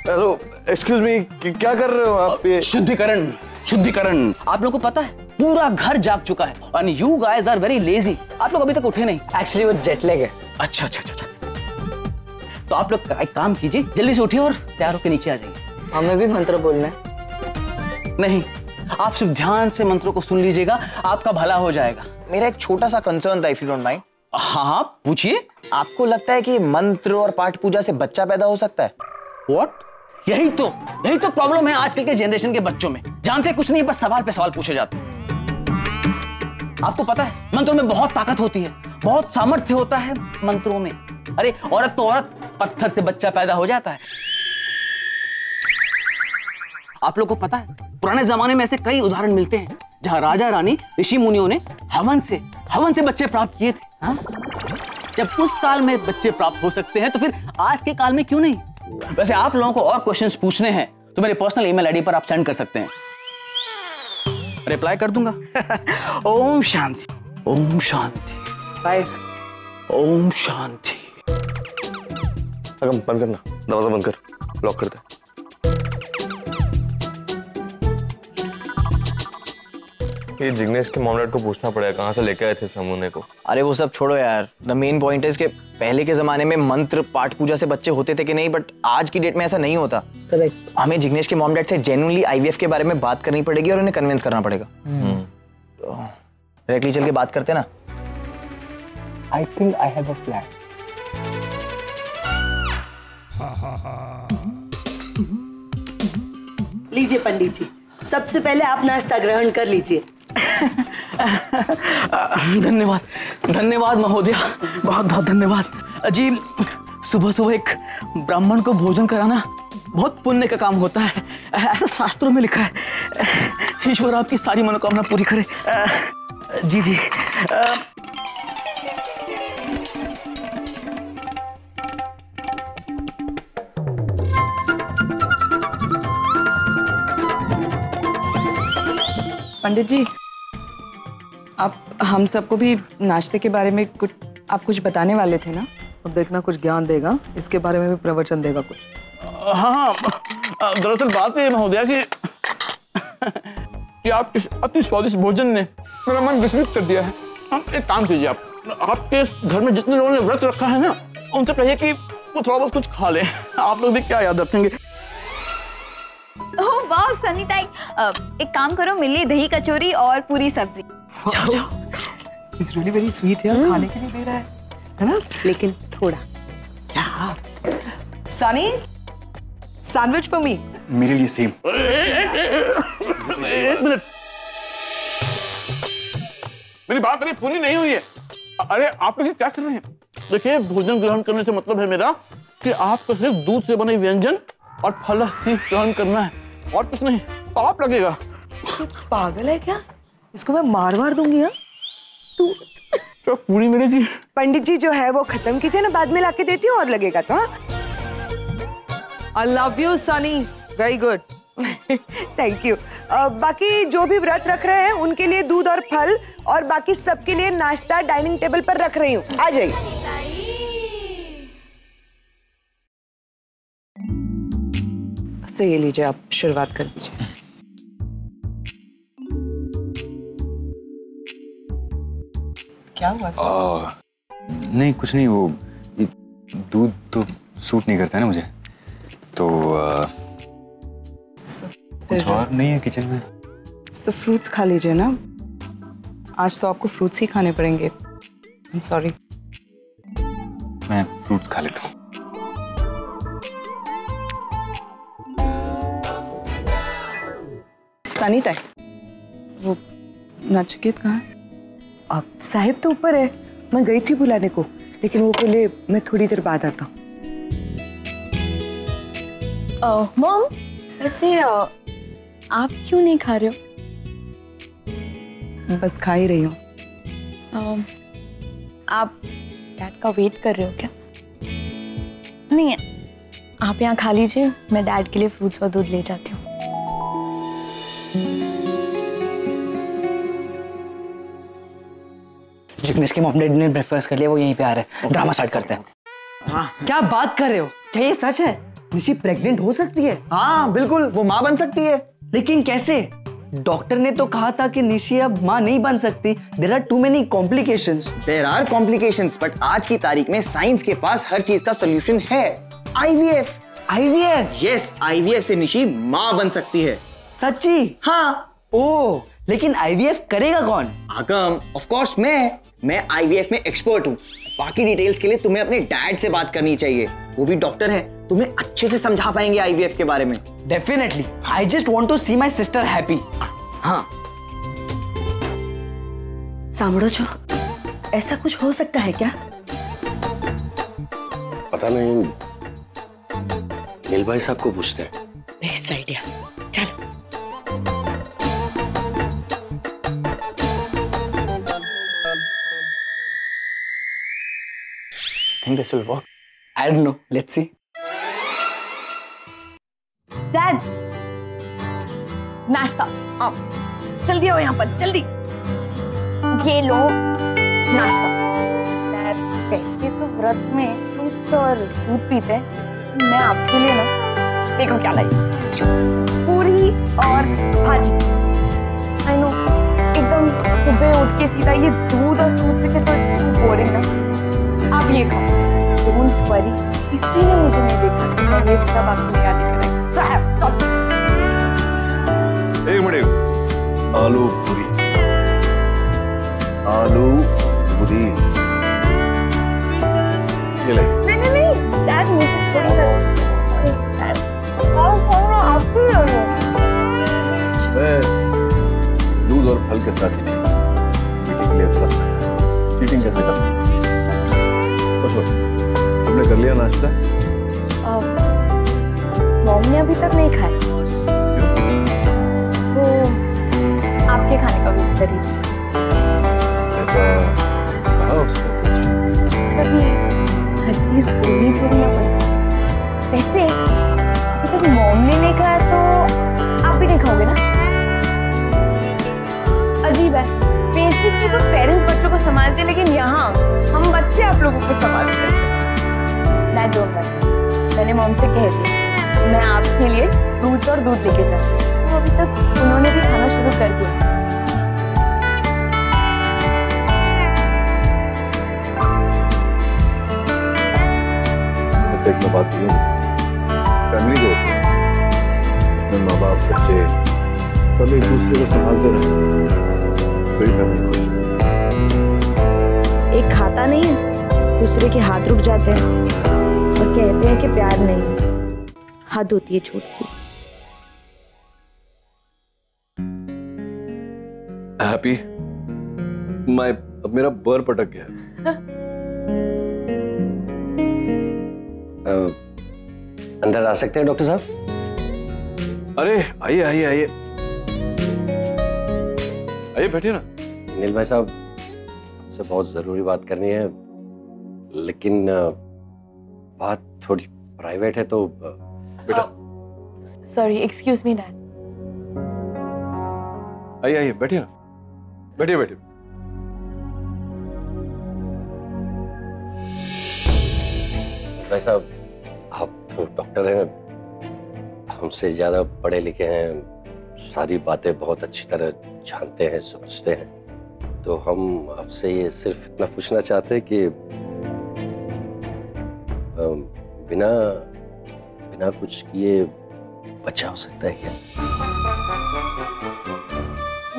हेलो, एक्सक्यूज मी, क्या कर रहे हो आप? ये शुद्धिकरण, शुद्धिकरण। आप लोगों को पता है पूरा घर जाग चुका है और you guys are very lazy. आप लोग अभी तक उठे नहीं। एक्चुअली वो जेट लैग है। अच्छा अच्छा अच्छा, तो आप लोग एक काम कीजिए, जल्दी से उठिए और तैयार होकर नीचे आ जाइए। हमें भी मंत्र बोलना है। नहीं, आप सिर्फ ध्यान से मंत्रों को सुन लीजिएगा, आपका भला हो जाएगा। मेरा एक छोटा सा कंसर्न था, इफ यू डोंट माइंड। हाँ हाँ पूछिए। आपको लगता है कि मंत्र और पाठ पूजा से बच्चा पैदा हो सकता है? व्हाट? यही तो प्रॉब्लम है आजकल के जनरेशन के बच्चों में। जानते कुछ नहीं, बस सवाल पे सवाल पूछे जाते हैं। आपको पता है मंत्रों में बहुत ताकत होती है, बहुत सामर्थ्य होता है मंत्रों में। अरे औरत तो औरत, पत्थर से बच्चा पैदा हो जाता है। आप लोग को पता है पुराने जमाने में ऐसे कई उदाहरण मिलते हैं जहां राजा रानी ऋषि मुनियों ने हवन से बच्चे प्राप्त किए थे। हाँ? जब उस काल में बच्चे प्राप्त हो सकते हैं तो फिर आज के काल में क्यों नहीं? वैसे आप लोगों को और क्वेश्चंस पूछने हैं तो मेरे पर्सनल ईमेल आईडी पर आप सेंड कर सकते हैं, रिप्लाई कर दूंगा। ओम शांति, ओम शांति, ओम शांति। बंद करना, दरवाजा बंद कर, लॉक कर दे। ये जिग्नेश के मॉम डैड को पूछना पड़ेगा कहाँ से लेके आए थे इस नमूने को। अरे वो सब छोड़ो यार, द मेन पॉइंट इज कि पहले के जमाने में मंत्र पाठ पूजा से बच्चे होते थे कि नहीं, बट आज की डेट में ऐसा नहीं होता। करेक्ट। हमें जिग्नेश के मॉम डैड से जेन्युइनली आईवीएफ के बारे में बात करनी पड़ेगी और उन्हें कन्विंस करना पड़ेगा। डायरेक्टली चल के बात करते ना। I think I have a plan. लीजिए पंडित जी, सबसे पहले आप नाश्ता ग्रहण कर लीजिए। धन्यवाद, धन्यवाद महोदया, बहुत बहुत धन्यवाद जी। सुबह सुबह एक ब्राह्मण को भोजन कराना बहुत पुण्य का काम होता है, ऐसा शास्त्रों में लिखा है। ईश्वर आपकी सारी मनोकामना पूरी करे। जी जी। पंडित जी, आप हम सबको भी नाश्ते के बारे में कुछ बताने वाले थे ना? अब देखना कुछ ज्ञान देगा, इसके बारे में भी प्रवचन देगा कुछ। हाँ, दरअसल बात है महोदया कि आपके अति स्वादिष्ट भोजन ने मेरा मन विचलित कर दिया है। एक काम कीजिए, आपके घर में जितने लोगों ने व्रत रखा है ना, उनसे कहिए कि वो थोड़ा बहुत कुछ खा ले। आप लोग भी क्या याद रखेंगे। ओह वाह सनी ताई, एक काम करो, मिल ली दही कचौरी और पूरी सब्जी। जाओ जाओ। It's really very sweet यार, खाने के लिए दे रहा है ना? लेकिन थोड़ा। Sunny, sandwich for me. मेरे लिए सेम। एक मिनट, मेरी बात अभी पूरी नहीं हुई है। अरे आप लोग क्या कर रहे हैं? देखिए, भोजन ग्रहण करने से मतलब है मेरा कि आपको सिर्फ दूध से बने व्यंजन और फल ही ग्रहण करना है और कुछ नहीं। पाप लगेगा। पागल है क्या? इसको मैं मार दूंगी। हाँ तू तो पूरी मिलेगी। पंडित जी जो है वो खत्म कीजिए ना, बाद में लाके देती हूँ और लगेगा तो। I love you Sunny, very good. Thank you. बाकी जो भी व्रत रख रहे हैं उनके लिए दूध और फल और बाकी सबके लिए नाश्ता डाइनिंग टेबल पर रख रही हूँ, आ जाइए। तो ये लीजिए, आप शुरुआत कर दीजिए। क्या हुआ सर? नहीं कुछ नहीं, वो दूध तो सूट नहीं करता है ना मुझे, तो कुछ और नहीं है किचन में। सो फ्रूट्स खा लीजिए ना, आज तो आपको फ्रूट्स ही खाने पड़ेंगे। I am sorry. मैं फ्रूट्स खा लेता हूँ। सनी टाइम, वो नचिकेत कहाँ है? अब साहिब तो ऊपर है, मैं गई थी बुलाने को, लेकिन वो बोले मैं थोड़ी देर बाद आता हूँ। मॉम, वैसे आप क्यों नहीं खा रहे हो? बस खा ही रही हूँ। आप डैड का वेट कर रहे हो क्या? नहीं, आप यहाँ खा लीजिए, मैं डैड के लिए फ्रूट्स और दूध ले जाती हूँ। जिग्नेश के मॉम डैडी ने ब्रेकफास्ट कर लिया, वो यहीं पे आ रहे हैं, ड्रामा स्टार्ट करते हैं। हाँ, क्या बात कर रहे हो? क्या ये सच है? निशी प्रेग्नेंट हो सकती है? हाँ बिल्कुल, वो माँ बन सकती है। लेकिन कैसे? डॉक्टर ने तो कहा था कि निशी अब माँ नहीं बन सकती। There are too many complications. There are complications, but आज की तारीख में साइंस के पास हर चीज का सोल्यूशन है। आईवीएफ। आईवीएफ, यस, आईवीएफ से निशी माँ बन सकती है। सच्ची? हाँ। ओह, लेकिन आईवीएफ करेगा कौन? आगम, ऑफ कोर्स मैं आईवीएफ में एक्सपर्ट हूँ। बाकी डिटेल्स के लिए तुम्हें अपने डैड से बात करनी चाहिए, वो भी डॉक्टर है, तुम्हें अच्छे से समझा पाएंगे आईवीएफ के बारे में। Definitely, I just want to see my sister happy. हाँ। सामड़ो जो, ऐसा कुछ हो सकता है क्या? पता नहीं, मिल भाई साहब को पूछते हैं। बेस्ट आइडिया, चल। think this will work. I don't know. Let's see. Dad, नाश्ता। आप जल्दी आओ यहाँ पर, जल्दी। ये लो नाश्ता। डैड, वैसे तो व्रत में फ्रूट्स और दूध पीते हैं, मैं आपके लिए ना देखो क्या लाई, पूरी और भाजी। आई नो, एकदम सुबह उठ के सीधा ये दूध और फ्रूट से तो बोरिंग ना। आप ये खाओ। डोंट वरी, किसी ने मुझे नहीं देखा कि मैं ये सब आपके लिए आने के लिए। साहब, चल। एक मिनट, आलू पूरी, आलू पूरी। ये ले। नहीं, डैड मुझे थोड़ी सा। आपको मैं दूध और फल के साथ बेटी के लिए चीटिंग कैसे करता हूँ? तुमने कर लिया नाश्ता? मॉम ने अभी तक नहीं खाया, तो आपके खाने का वेट करिए। ऐसा कहा उसने? कभी हर चीज पूरी थोड़ी ना बनती। वैसे अभी तक मॉम ने नहीं खाया तो आप भी नहीं खाओगे ना? अजीब है, बेसिकली तो पेरेंट्स बच्चों को संभालते, लेकिन यहाँ हम बच्चे आप लोगों को संभालते हैं। डैड डोंट वरी, मैंने मॉम से कह दिया मैं आपके लिए फ्रूट्स और दूध लेके जाऊँ। तो अभी तक उन्होंने भी खाना शुरू कर दिया। एक बात नहीं, फैमिली जो होती है, माँ बाप बच्चे सब एक दूसरे को संभालते रहते हैं, कोई फैमिली खुश। एक खाता नहीं है, दूसरे के हाथ रुक जाते हैं और कहते हैं कि प्यार नहीं, हद होती है छूट की। हैप्पी, मेरा बर पटक गया। अंदर आ सकते हैं डॉक्टर साहब? अरे आइए आइए आइए आइए, बैठिए ना। नील भाई साहब, से बहुत जरूरी बात करनी है, लेकिन बात थोड़ी प्राइवेट है तो बेटा। Sorry, excuse me dad. आइए आइए, बैठिए ना, बैठिए बैठिए। भाई साहब, आप तो डॉक्टर हैं, हमसे ज्यादा पढ़े लिखे हैं, सारी बातें बहुत अच्छी तरह जानते हैं, समझते हैं। तो हम आपसे ये सिर्फ इतना पूछना चाहते हैं कि बिना बिना कुछ किए बच्चा हो सकता है क्या?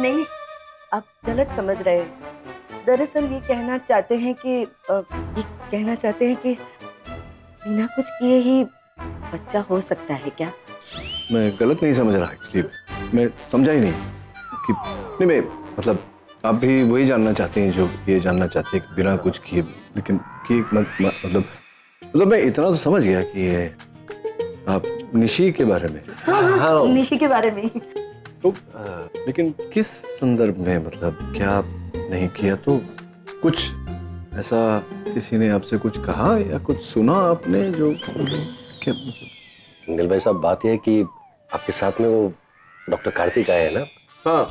नहीं, आप गलत समझ रहे हैं। दरअसल ये कहना चाहते हैं कि बिना कुछ किए ही बच्चा हो सकता है क्या? मैं गलत नहीं समझ रहा एक्चुअली, मैं समझा ही नहीं कि नहीं, मैं मतलब आप भी वही जानना चाहते हैं जो ये जानना चाहते हैं कि बिना कुछ किए, लेकिन कि मतलब मैं इतना तो समझ गया कि ये आप निशी के बारे में। हाँ, निशी के बारे में। तो लेकिन किस संदर्भ में, मतलब क्या नहीं किया? तो कुछ ऐसा किसी ने आपसे कुछ कहा या कुछ सुना आपने जो क्या? नील भाई साहब, बात यह है कि आपके साथ में वो डॉक्टर कार्तिक आए हैं ना? हाँ,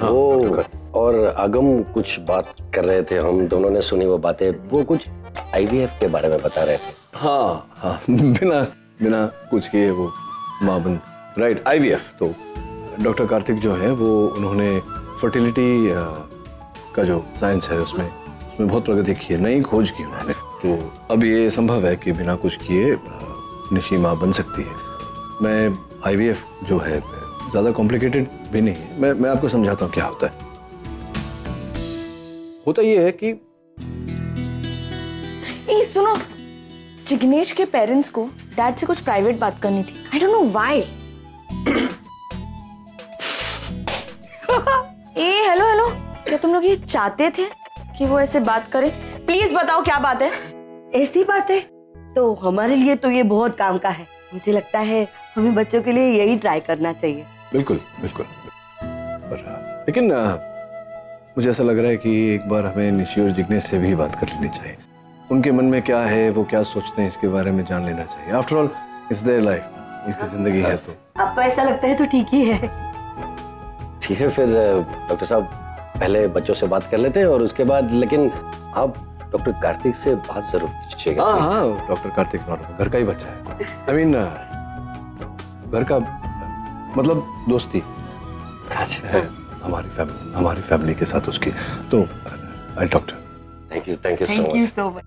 वो और आगम कुछ बात कर रहे थे, हम दोनों ने सुनी वो बातें। वो कुछ IVF के बारे में बता रहे थे। हाँ, बिना कुछ किए वो माँ बन, राइट, IVF। तो डॉक्टर कार्तिक जो है वो उन्होंने फर्टिलिटी का जो साइंस है उसमें बहुत प्रगति की है, नई खोज की उन्होंने। तो अब ये संभव है कि बिना कुछ किए निशी माँ बन सकती है। मैं IVF जो है ज्यादा कॉम्प्लिकेटेड भी नहीं है, मैं आपको समझाता हूँ क्या होता है। होता ये है कि सुनो, जिग्नेश के पेरेंट्स को डैड से कुछ प्राइवेट बात करनी थी। I don't know why. Hello hello, क्या तुम लोग ये चाहते थे कि वो ऐसे बात करे? प्लीज बताओ क्या बात है। ऐसी बात है तो हमारे लिए तो ये बहुत काम का है। मुझे लगता है हमें बच्चों के लिए यही ट्राई करना चाहिए। बिल्कुल बिल्कुल, लेकिन मुझे ऐसा लग रहा है कि एक बार हमें निशी और जिग्नेश से भी बात कर लेनी चाहिए। उनके मन में क्या है, वो क्या सोचते हैं, इसके बारे में जान लेना चाहिए। After all it's their life, उनकी जिंदगी है। तो आपको ऐसा लगता है तो ठीक ही है। ठीक है, फिर डॉक्टर साहब पहले बच्चों से बात कर लेते हैं और उसके बाद, लेकिन आप डॉक्टर कार्तिक से बात जरूर कीजिएगा। हाँ, डॉक्टर कार्तिक घर का ही बच्चा है। आई मीन घर का मतलब दोस्ती है हमारी फैमिली के साथ उसकी। तो आई doctor, thank you so much.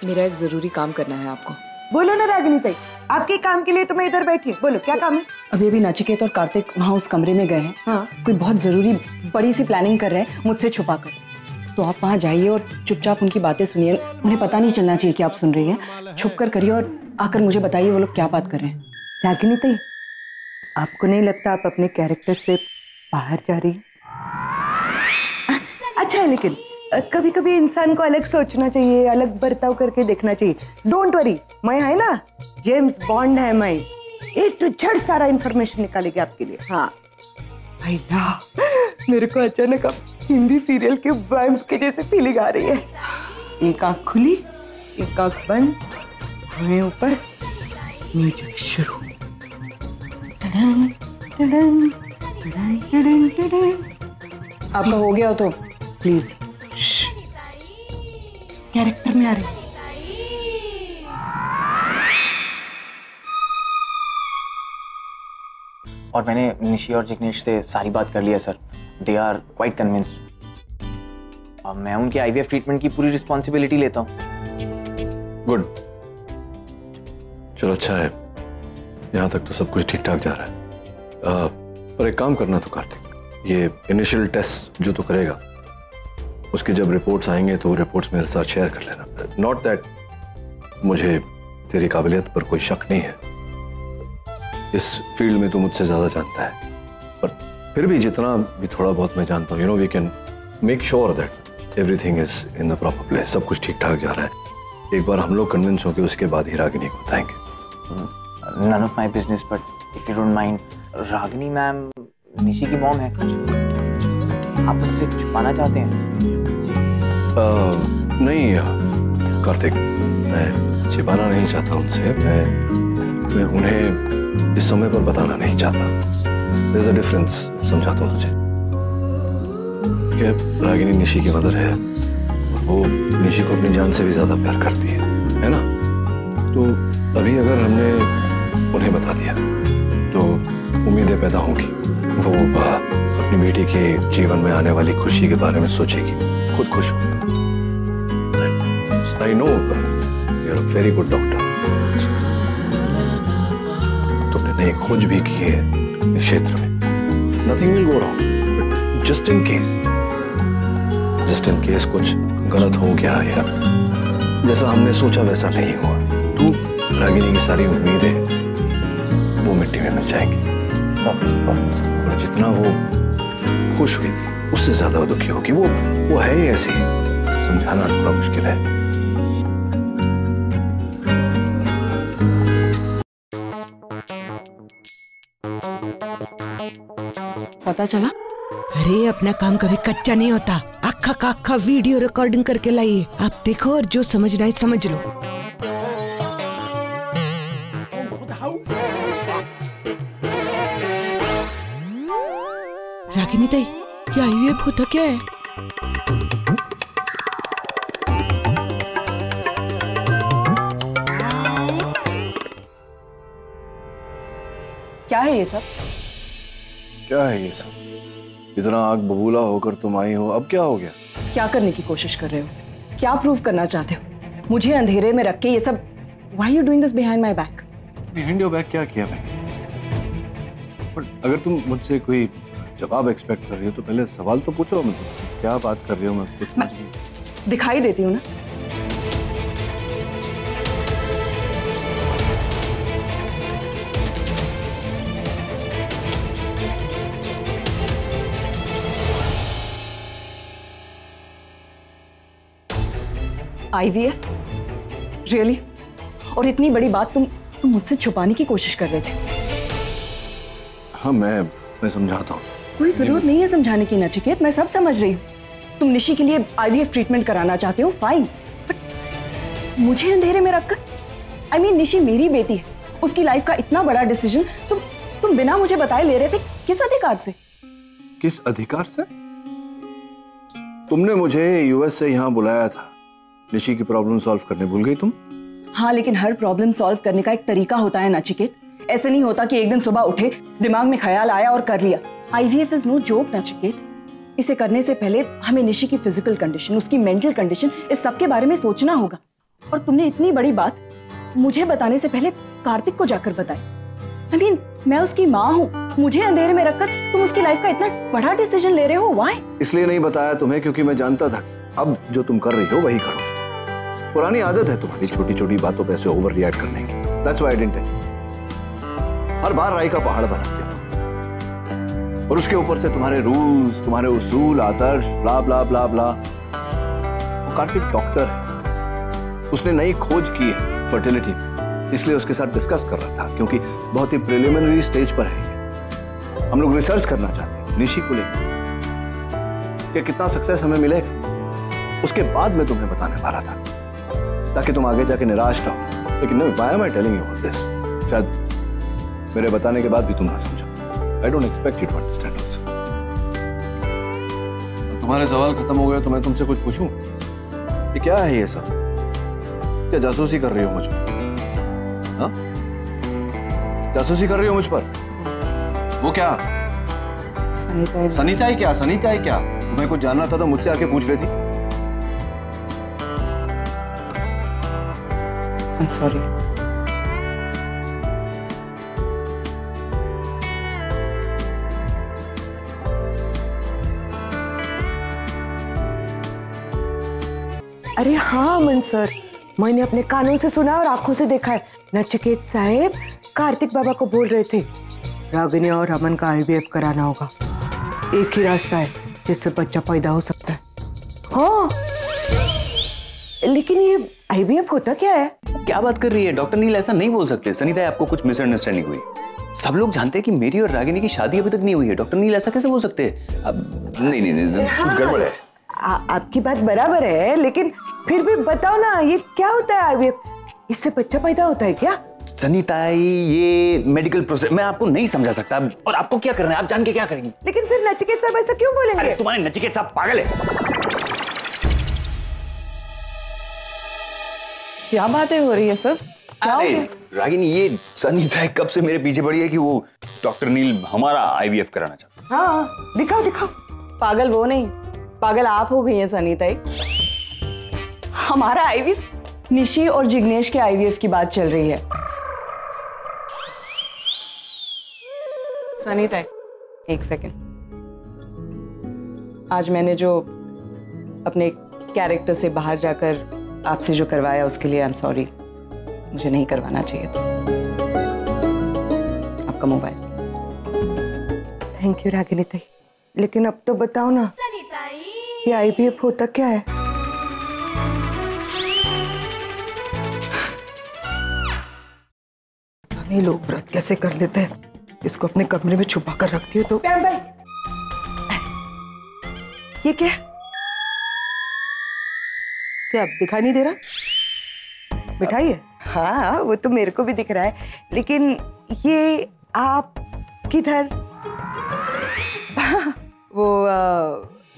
मेरा एक जरूरी काम करना है आपको। बोलो ना रागिनी ताई, आपके काम के लिए तो मैं इधर बैठी हूँ। बोलो क्या काम है? अभी नचिकेत और कार्तिक वहाँ उस कमरे में गए हैं। हाँ। कोई बहुत जरूरी बड़ी सी प्लानिंग कर रहे हैं मुझसे छुपा कर। तो आप वहाँ जाइए और चुपचाप उनकी बातें सुनिए। उन्हें पता नहीं चलना चाहिए कि आप सुन रही हैं। छुप कर करिए और आकर मुझे बताइए वो लोग क्या बात कर रहे हैं। रागिनी ताई, आपको नहीं लगता आप अपने कैरेक्टर से बाहर जा रही हैं? अच्छा है, लेकिन कभी कभी इंसान को अलग सोचना चाहिए, अलग बर्ताव करके देखना चाहिए। डोंट वरी, मैं है ना, जेम्स बॉन्ड है मैं। ए टू जेड सारा इंफॉर्मेशन निकालेगी आपके लिए। हाँ भैया, मेरे को अचानक अब हिंदी सीरियल के वैम्प के जैसे फीलिंग आ रही है। एक आंख खुली, एक आंख बंद, हुए ऊपर, म्यूजिक शुरू। आपका हो गया हो तो प्लीज। कैरेक्टर में आ रही। और मैंने निशी और जिग्नेश से सारी बात कर लिया sir. They are quite convinced. अब मैं उनके IVF ट्रीटमेंट की पूरी रिस्पॉन्सिबिलिटी लेता हूँ। गुड, चलो अच्छा है, यहाँ तक तो सब कुछ ठीक ठाक जा रहा है। पर एक काम करना तो कार्तिक, ये इनिशियल टेस्ट जो तो करेगा, उसके जब रिपोर्ट्स आएंगे तो रिपोर्ट्स मेरे साथ शेयर कर लेना। नॉट दैट मुझे तेरी काबिलियत पर कोई शक नहीं है, इस फील्ड में तू मुझसे ज्यादा जानता है, पर फिर भी जितना भी थोड़ा बहुत मैं जानता हूँ, we can make sure that everything is in the proper place. सब कुछ ठीक ठाक जा रहा है। एक बार हम लोग कन्विंस होंगे, उसके बाद ही रागिनी को बताएंगे। None of my business, but if you don't mind, Ragini ma'am Nishi की मॉम है। आप मुझसे छुपाना चाहते हैं? नहीं कार्तिक, मैं छिपाना नहीं चाहता उनसे। मैं उन्हें इस समय पर बताना नहीं चाहता। देयर इज अ डिफरेंस, समझाता हूँ मुझे कि रागिनी निशी की मदर है और वो निशी को अपनी जान से भी ज्यादा प्यार करती है ना? तो अभी अगर हमने उन्हें बता दिया तो उम्मीदें पैदा होंगी। वो अपनी बेटी के जीवन में आने वाली खुशी के बारे में सोचेगी, खुद खुश हो। I know you are a very good doctor. तुमने नई खोज भी की है इस क्षेत्र में। Nothing will go wrong, just in case कुछ गलत हो गया या जैसा हमने सोचा वैसा नहीं हुआ, तो रागिनी की सारी उम्मीदें वो मिट्टी में मिल जाएंगी। और जितना वो खुश हुई थी उससे ज्यादा वो दुखी होगी। वो है ही ऐसी, समझाना थोड़ा मुश्किल है। पता चला? अरे अपना काम कभी कच्चा नहीं होता। अक्खा का अक्खा वीडियो रिकॉर्डिंग करके लाइए। आप देखो और जो समझना है समझ लो। रागिनी ताई, ये IVF होता क्या है? क्या है ये सब? क्या है ये सब? इतना आग बबूला होकर तुम आई हो, अब क्या हो गया? क्या करने की कोशिश कर रहे हो? क्या प्रूव करना चाहते हो? मुझे अंधेरे में रख के ये सब? Why are you doing this behind my back? Behind your back क्या किया मैंने? पर अगर तुम मुझसे कोई जवाब एक्सपेक्ट कर रही हो तो पहले सवाल तो पूछो। मुझे क्या बात कर रही हो? मैं कुछ दिखाई देती हूँ ना? IVF? रियली? और इतनी बड़ी बात तुम मुझसे छुपाने की कोशिश कर रहे थे? हाँ, मैं समझाता हूँ। कोई जरूरत नहीं है समझाने की नचिकेत, मैं सब समझ रही हूँ। तुम निशी के लिए IVF ट्रीटमेंट कराना चाहते हो, फाइन, बट मुझे अंधेरे में रखकर, निशी मेरी बेटी है, उसकी लाइफ का इतना बड़ा डिसीजन तुम बिना मुझे बताए ले रहे थे। किस अधिकार से? किस अधिकार से? तुमने मुझे US से यहाँ बुलाया था निशी की प्रॉब्लम सॉल्व करने, भूल गई तुम? हाँ, लेकिन हर प्रॉब्लम सॉल्व करने का एक तरीका होता है नचिकेत। ऐसे नहीं होता कि एक दिन सुबह उठे, दिमाग में ख्याल आया और कर लिया। IVF is no joke Nachiket. इसे करने से पहले हमें निशी की फिजिकल कंडीशन, उसकी मेंटल कंडीशन, इस सब के बारे में सोचना होगा। और तुमने इतनी बड़ी बात मुझे बताने से पहले कार्तिक को जाकर बताई। मैं उसकी माँ हूँ, मुझे अंधेरे में रखकर तुम उसकी लाइफ का इतना बड़ा डिसीजन ले रहे हो। व्हाई? इसलिए नहीं बताया तुम्हें क्योंकि मैं जानता था अब जो तुम कर रही हो वही करो। पुरानी आदत है तुम्हारी छोटी छोटी बातों पे ऐसे ओवर रिएक्ट करने की। That's why I didn't tell you। हर बार राय का पहाड़ बना दिया और उसके ऊपर से तुम्हारे रूल्स, तुम्हारे उसूल, आदर्श, ब्ला ब्ला ब्ला ब्ला। वो कार्तिक डॉक्टर है, उसने नई खोज की है फर्टिलिटी, इसलिए उसके साथ डिस्कस कर रहा था क्योंकि बहुत ही प्रिलिमिनरी स्टेज पर है। हम लोग रिसर्च करना चाहते हैं निशी को लेकर कि कितना सक्सेस हमें मिलेगा, उसके बाद मैं तुम्हें बताने वाला था ताकि तुम आगे जाके निराश ना हो। लेकिन नहीं, why am I telling you all this? शायद मेरे बताने के बाद भी तुम ना समझो। I don't expect you to understand also। तुम्हारे सवाल खत्म हो गए तो मैं तुमसे कुछ पूछूं? ये क्या है ये सब? क्या जासूसी कर रही हो मुझ पर? हाँ? जासूसी कर रही हो मुझ पर? वो क्या? सनीता ही क्या? सनीता ही क्या? तुम्हें कुछ जानना था तो मुझसे आके पूछ लेती। I'm sorry। अरे हाँ अमन सर, मैंने अपने कानों से सुना और आंखों से देखा है। नचिकेत साहब कार्तिक बाबा को बोल रहे थे रागिनी और अमन का IVF कराना होगा। एक ही रास्ता है जिससे बच्चा पैदा हो सकता है। हाँ, लेकिन ये IVF होता क्या है? क्या बात कर रही है? डॉक्टर नील ऐसा नहीं बोल सकते। सनीता, आपको कुछ मिसअंडरस्टैंडिंग हुई। सब लोग जानते हैं कि मेरी और रागिनी की शादी अभी तक नहीं हुई है। डॉक्टर नील ऐसा कैसे बोल सकते हैं? अब नहीं, कुछ गड़बड़ है। आपकी बात बराबर है, लेकिन फिर भी बताओ ना, ये क्या होता है IVF? इससे बच्चा पैदा होता है क्या? सनीता, ये मेडिकल प्रोसेस मैं आपको नहीं समझा सकता। और आपको क्या करना है? आप जान के क्या करेंगी? लेकिन फिर नचिकेत साहब ऐसा क्यों बोलेंगे? अरे तुम्हारे नचिकेत साहब पागल है। क्या बातें हो रही है सर? क्या हो गया? रागिनी, ये सनीता कब से मेरे पीछे पड़ी है कि वो डॉक्टर नील हमारा IVF कराना चाहता। हाँ, दिखाओ दिखाओ। पागल वो नहीं, पागल आप हो गई हैं सनीता। हमारा IVF, निशी और जिग्नेश के IVF की बात चल रही है। सनीता, एक सेकंड। आज मैंने जो अपने कैरेक्टर से बाहर जाकर आपसे जो करवाया उसके लिए आई एम सॉरी। मुझे नहीं करवाना चाहिए था। आपका मोबाइल। थैंक यू रागिनी ताई, लेकिन अब तो बताओ ना, ये IVF होता क्या है? ये लोग व्रत कैसे कर लेते हैं? इसको अपने कमरे में छुपा कर रखती है तो। भाई, ये क्या? क्या दिखाई नहीं दे रहा? मिठाई है? हाँ, वो तो मेरे को भी दिख रहा है, लेकिन ये आप किधर? वो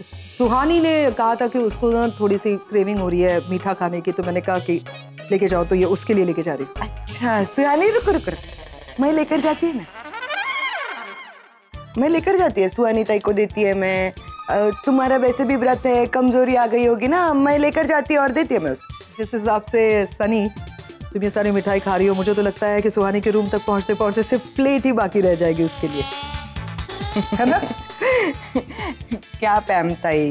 सुहानी ने कहा था कि उसको ना थोड़ी सी क्रेविंग हो रही है मीठा खाने की, तो मैंने कहा कि लेके जाओ, तो ये उसके लिए लेके जा रही हूँ। अच्छा सुहानी, रुको रुको, मैं लेकर जाती है ना, मैं लेकर जाती है। सुहानी ताई को देती है मैं। तुम्हारा वैसे भी व्रत है, कमजोरी आ गई होगी ना, मैं लेकर जाती है और देती है मैं उसको। जिस हिसाब से सनी तुम ये सारी मिठाई खा रही हो, मुझे तो लगता है कि सुहानी के रूम तक पहुंचते पहुंचते सिर्फ प्लेट ही बाकी रह जाएगी उसके लिए, है ना? क्या पैम ताई,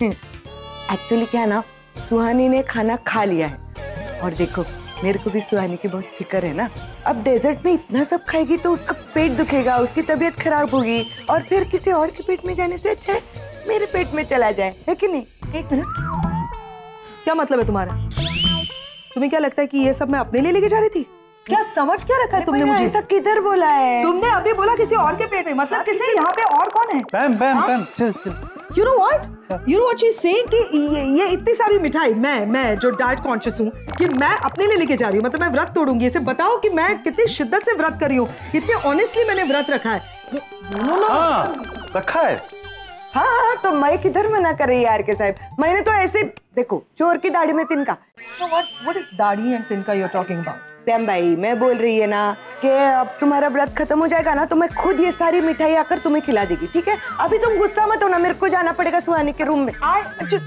एक्चुअली क्या ना, सुहानी ने खाना खा लिया है और देखो मेरे को भी सुहानी की बहुत फिक्र है ना। अब डेजर्ट में इतना सब खाएगी तो उसका पेट दुखेगा, उसकी तबीयत खराब होगी और फिर किसी और के पेट में जाने से अच्छा है मेरे पेट में चला जाए, है कि नहीं? एक मिनट, क्या मतलब है तुम्हारा? तुम्हें क्या लगता है कि ये सब मैं अपने लिए लेके जा रही थी? क्या समझ क्या रखा है तुमने मुझे? ऐसा किधर बोला है? तुमने अभी बोला किसी और के पेट में, मतलब किसी यहाँ पे और कौन है? पैम पैम पैम, चल चल। You know what she's saying कि ये इतनी सारी मिठाई मैं जो डाइट कॉन्शियस हूँ, ये मैं अपने लिए लेके जा रही हूँ, मतलब मैं व्रत तोड़ूंगी। इसे बताओ कि मैं कितनी शिद्दत से व्रत कर रही हूँ, कितने ऑनेस्टली मैंने व्रत रखा है। हाँ, रखा है। हाँ, तो मैं किधर मना कर रही यार के साहब, मैंने तो ऐसे देखो, चोर की दाढ़ी में तिनका। What is दाढ़ी एंड तिनका you're talking about? प्याम भाई, मैं बोल रही है ना कि अब तुम्हारा व्रत खत्म हो जाएगा ना, तो मैं खुद ये सारी मिठाई आकर तुम्हें खिला देगी, ठीक है? अभी तुम गुस्सा मत होना, मेरे को जाना पड़ेगा सुहानी के रूम में। वो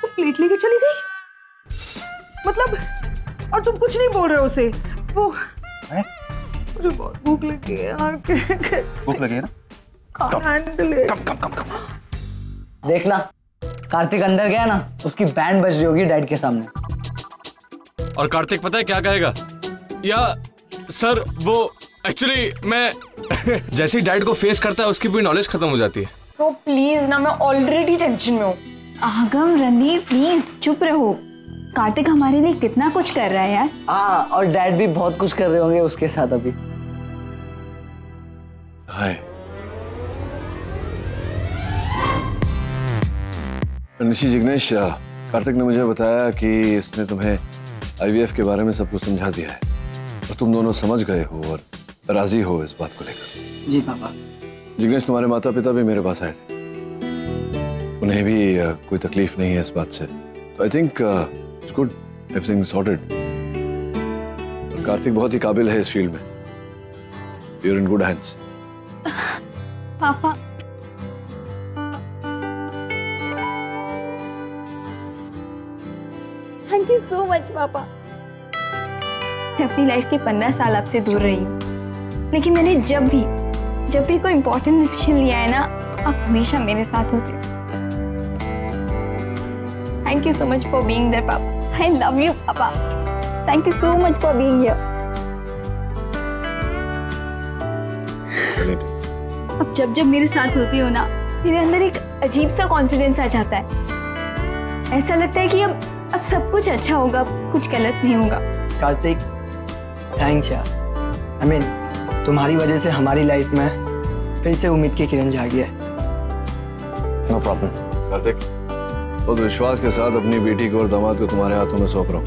प्लेट लेके चली गई, मतलब, और तुम कुछ नहीं बोल रहे हो उसे? वो मुझे बहुत भूख लगी है यार। भूख लगी है ना? कम। देखना, कार्तिक अंदर गया ना, उसकी बैंड बज रही होगी डैड के सामने। और कार्तिक पता है क्या कहेगा? या सर वो एक्चुअली मैं जैसे ही डैड को फेस करता है उसकी भी नॉलेज खत्म हो जाती है। तो प्लीज ना, मैं ऑलरेडी टेंशन में हूँ। आगम, रणवीर प्लीज चुप रहो। कार्तिक हमारे लिए कितना कुछ कर रहा है यार। हाँ, और डैड भी बहुत कुछ कर रहे होंगे उसके साथ अभी। हाय निशी, जिग्नेश, कार्तिक ने मुझे बताया कि इसने तुम्हें IVF के बारे में सब कुछ समझा दिया है और तुम दोनों समझ गए हो और राजी हो इस बात को लेकर। जी पापा। जिग्नेश, तुम्हारे माता पिता भी मेरे पास आए थे, उन्हें भी कोई तकलीफ नहीं है इस बात से, तो I think it's good, everything sorted. Kartik बहुत ही काबिल है इस फील्ड में, you are in good hands. पापा, थैंक यू सो मच पापा। मैं अपनी लाइफ के 15 साल आपसे दूर रही हूँ, लेकिन मैंने जब भी कोई इम्पोर्टेंट डिसीजन लिया है ना, आप हमेशा मेरे साथ होते। Thank you so much for being there पापा। I love you, Papa. Thank you so much for being here. अब जब जब मेरे साथ होती हो ना, मेरे अंदर एक अजीब सा कॉन्फिडेंस आ जाता है। ऐसा लगता है कि अब सब कुछ अच्छा होगा, कुछ गलत नहीं होगा। कार्तिक, थैंक्स यार। I mean, तुम्हारी वजह से हमारी लाइफ में फिर से उम्मीद की किरण जागी है। No problem. कार्तिक, बहुत विश्वास के साथ अपनी बेटी को और दामाद को तुम्हारे हाथों में सौंप रहा हूँ।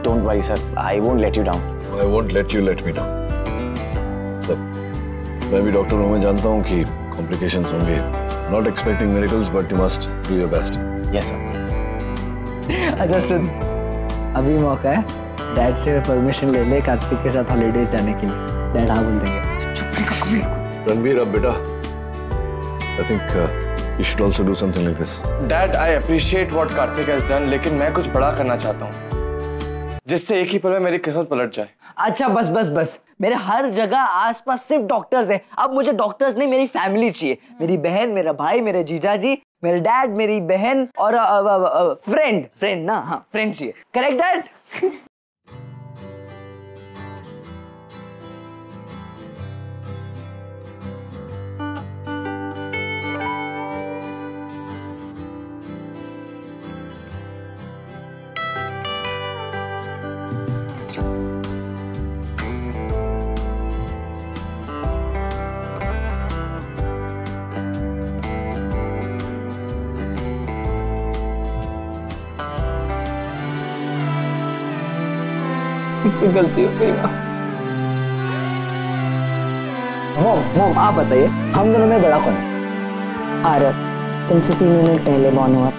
Don't worry sir, I won't let you down. I won't let you let me down. मैं भी डॉक्टर हूँ, मैं जानता हूँ कि कॉम्प्लिकेशंस होंगे। Not expecting miracles but you must do your best. Yes sir. अच्छा सुन, अभी मौका है, डैड से परमिशन ले ले कार्तिक के साथ हॉलीडेज जाने के लिए। डैड हाँ बोल देंगे। रणबीर, अब बेटा, I think you should also do something like this. Dad, I appreciate what Karthik has done, लेकिन मैं कुछ बड़ा करना चाहता हूँ, जिससे एक ही पल में मेरी किस्मत पलट जाए। अच्छा बस बस बस, मेरे हर जगह आसपास सिर्फ डॉक्टर्स हैं। अब मुझे डॉक्टर्स नहीं, मेरी फैमिली चाहिए। मेरी बहन, मेरा भाई, मेरे जीजाजी, मेरे डैड, मेरी बहन और फ्रेंड ना, हाँ फ्रेंड चाहिए। Correct dad? मुझसे गलती हो गई। मॉम आप बताइए, हम दोनों में बड़ा कौन है? आरव, तुमसे 3 मिनट पहले बॉर्न हुआ।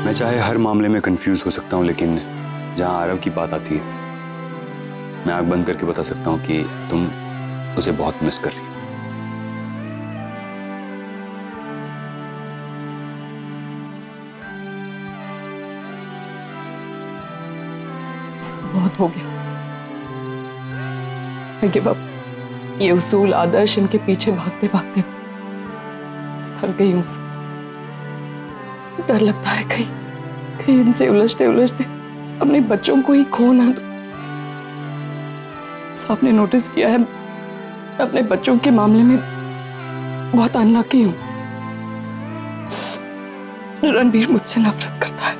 मैं चाहे हर मामले में कंफ्यूज हो सकता हूँ, लेकिन जहां आरव की बात आती है, मैं आंख बंद करके बता सकता हूँ कि तुम उसे बहुत मिस कर रही हो। बहुत हो गया। मैं गिव अप। ये उसूल, आदर्श, इनके पीछे भागते भागते थक गई हूँ। डर लगता है कहीं इनसे उलझते उलझते अपने बच्चों को ही खो ना दो। आपने नोटिस किया है, अपने बच्चों के मामले में बहुत अनलकी हूँ। रणबीर मुझसे नफरत करता है।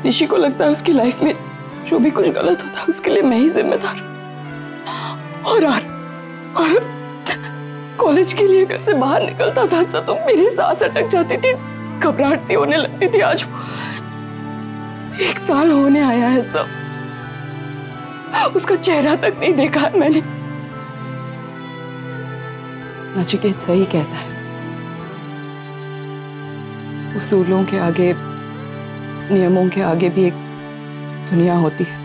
निशी को लगता है उसकी लाइफ में जो भी कुछ गलत होता है उसके लिए मैं ही जिम्मेदार। और कॉलेज के लिए घर से बाहर निकलता था तो मेरी सांस अटक जाती थी, घबराहट सी होने लगती थी। आज 1 साल होने आया है सब, उसका चेहरा तक नहीं देखा है मैंने। नचिकेत सही कहता है, उसूलों के आगे, नियमों के आगे भी एक दुनिया होती है,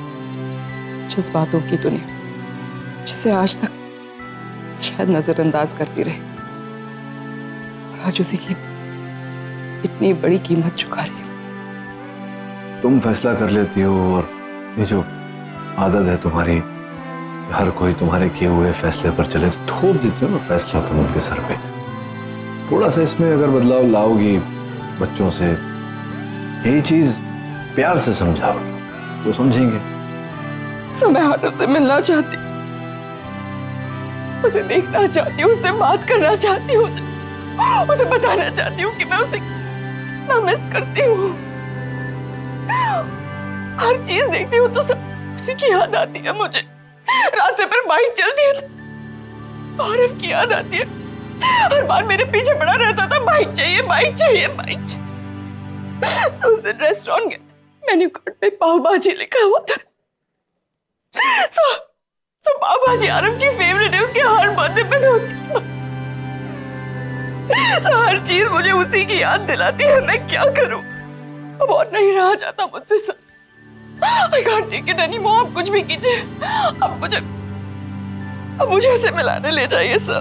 जज्बातों की दुनिया, जिसे आज तक शायद नजरअंदाज करती रही और आज उसी की इतनी बड़ी कीमत चुका रही हो। तुम फैसला कर लेती हो और ये जो आदत है तुम्हारी, हर कोई तुम्हारे किए हुए फैसले पर चले, थोप देती हो ना फैसला तुम उनके सर पे। थोड़ा सा इसमें अगर बदलाव लाओगी बच्चों से, यही चीज प्यार से समझाओगी, वो समझेंगे। मैं आरव से मिलना चाहती, उसे देखना चाहती हूँ, उससे बात करना चाहती हूँ, उसे बताना चाहती हूँ कि मैं उसे मिस करती हूँ। हर चीज देखती हूँ तो उसी की याद आती है मुझे। रास्ते पर बाइक चलती है तो आरव की याद आती है। हर बार मेरे पीछे पड़ा रहता था, बाइक चाहिए, बाइक चाहिए, बाइक चाहिए। तो उस दिन रेस्टोरेंट गए थे, मेन्यू कार्ड पे पाव भाजी लिखा हुआ था। तो पाव भाजी आरव की फेवरेट है, उसके हर बर्थडे पे मैं उसकी हर चीज मुझे उसी की याद दिलाती है। मैं क्या करूं? अब और नहीं रहा जाता मुझसे sir. I can't take it anymore। आप कुछ भी कीजिए, अब मुझे उसे मिलाने ले जाइए सर।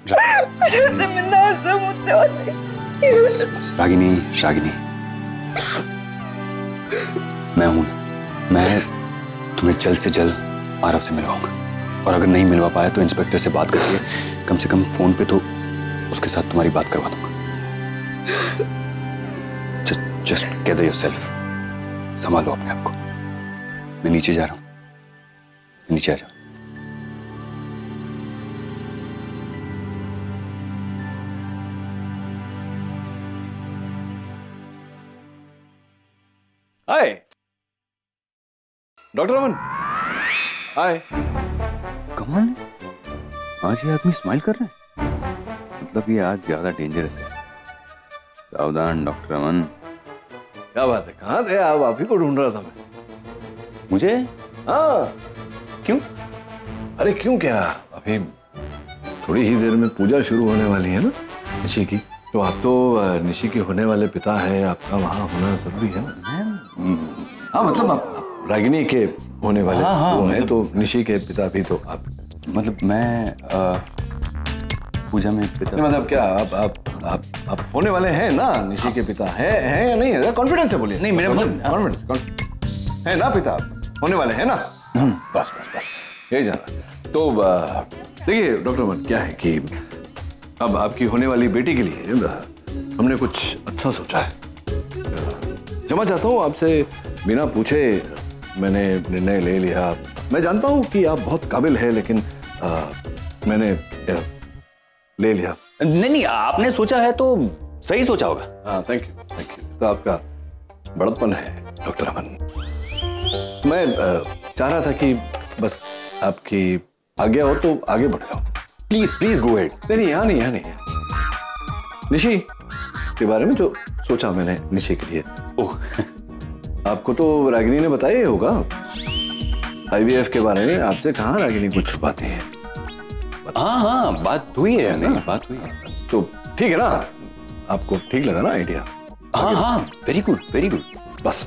मुझे उसे मिलना है सर, मुझसे और नहीं। रागिनी, मैं हूं, मैं तुम्हें जल्द से जल्द आरव से मिलवाऊंगा, और अगर नहीं मिलवा पाया तो इंस्पेक्टर से बात करके कम से कम फोन पे तो उसके साथ तुम्हारी बात करवा दूंगा। जस्ट गैदर योरसेल्फ, संभालो अपने आप को। मैं नीचे जा रहा हूं, नीचे आ जाओ। हाय डॉक्टर अमन। हाय। कमल, आज ये आदमी स्माइल कर रहा है, मतलब ये आज ज्यादा डेंजरस है। सावधान डॉक्टर अमन। क्या बात है, कहाँ थे आप ही को ढूंढ रहा था मैं। मुझे? हाँ। क्यों? अरे क्यों क्या, अभी थोड़ी ही देर में पूजा शुरू होने वाली है ना निशी की, तो आप तो निशी के होने वाले पिता है, आपका वहाँ होना जरूरी है ना। हाँ मतलब आप रागिनी के होने वाले वो हैं, तो निशी के पिता भी तो आप। मतलब मैं पूजा में पिता, मतलब क्या आप होने वाले हैं ना, निशी के पिता हैं या नहीं है? कॉन्फिडेंस से बोलिए। नहीं मेरे मतलब कॉन्फिडेंस है ना, पिता होने वाले हैं ना। बस यही जाना। तो देखिए डॉक्टर अमन, क्या है कि अब आपकी होने वाली बेटी के लिए हमने कुछ अच्छा सोचा है। क्षमा चाहता हूँ आपसे, बिना पूछे मैंने निर्णय ले लिया। मैं जानता हूँ कि आप बहुत काबिल है, लेकिन मैंने ले लिया। नहीं, आपने सोचा है तो सही सोचा होगा। हाँ थैंक यू। तो आपका बड़प्पन है डॉक्टर अमन। मैं चाह रहा था कि बस आपकी आज्ञा हो तो आगे बढ़ जाओ। Please go ahead. नहीं, यहाँ नहीं। निशी के बारे में जो सोचा मैंने निशी के लिए, ओह आपको तो रागिनी ने बताया ही होगा। IVF के बारे में आपसे कहाँ रागिनी कुछ छुपाती है। हाँ बात हुई है, नहीं बात हुई है। तो ठीक है ना, आपको ठीक लगा ना आइडिया? हाँ वेरी गुड। बस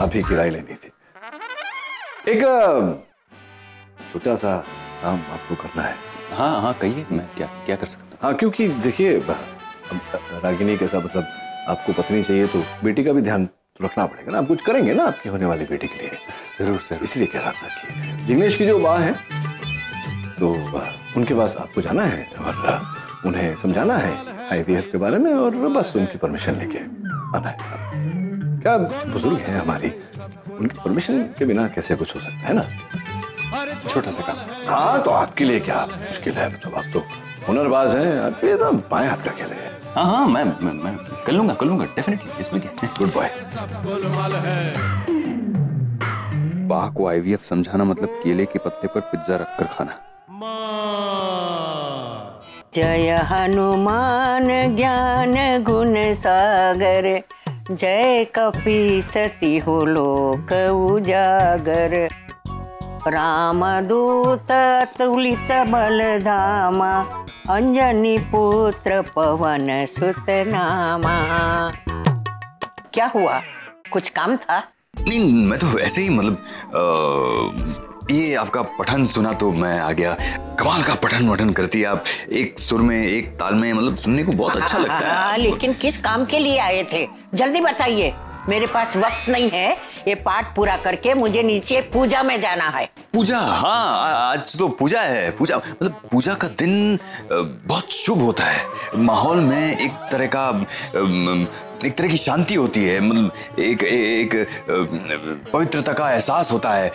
आप ही की राय लेनी थी। एक छोटा सा काम आपको करना है। हाँ कहिए, मैं क्या कर सकता हूँ? हाँ क्योंकि देखिए रागिनी कैसा, मतलब आपको पत्नी चाहिए तो बेटी का भी ध्यान तो रखना पड़ेगा ना। आप कुछ करेंगे ना आपकी होने वाली बेटी के लिए। जरूर। इसलिए कह रहा था कि जिग्नेश की जो माँ है तो उनके पास आपको जाना है और उन्हें समझाना है IVF के बारे में, और बस उनकी परमिशन लेके आना है। क्या बुजुर्ग है हमारी, उनकी परमिशन के बिना कैसे कुछ हो सकता है ना। छोटा सा काम। हाँ तो आपके लिए क्या मुश्किल है, मतलब आप तो हुनरबाज हैं, आपके तो बाएं हाथ का खेल है। हाँ मैं कर लूंगा डेफिनेटली, इसमें क्या। Good boy. बा को IVF समझाना मतलब केले के पत्ते पर पिज्जा रखकर खाना। जय हनुमान ज्ञान गुण सागर, जय कपीसति हो लोक उजागर। रामदूत अतुलित बलधामा, अंजनी पुत्र पवन सुत नामा। क्या हुआ, कुछ काम था? नहीं, मैं तो ऐसे ही मतलब ये आपका पठन सुना तो मैं आ गया। कमाल का पठन वठन करती है आप, एक सुर में एक ताल में, मतलब सुनने को बहुत अच्छा लगता है। लेकिन किस काम के लिए आए थे, जल्दी बताइए। मेरे पास वक्त नहीं है, ये पाठ पूरा करके मुझे नीचे पूजा में जाना है। पूजा? हाँ आज तो पूजा है। पूजा मतलब पूजा का दिन बहुत शुभ होता है। माहौल में एक तरह की शांति होती है, मतलब एक पवित्रता का एहसास होता है।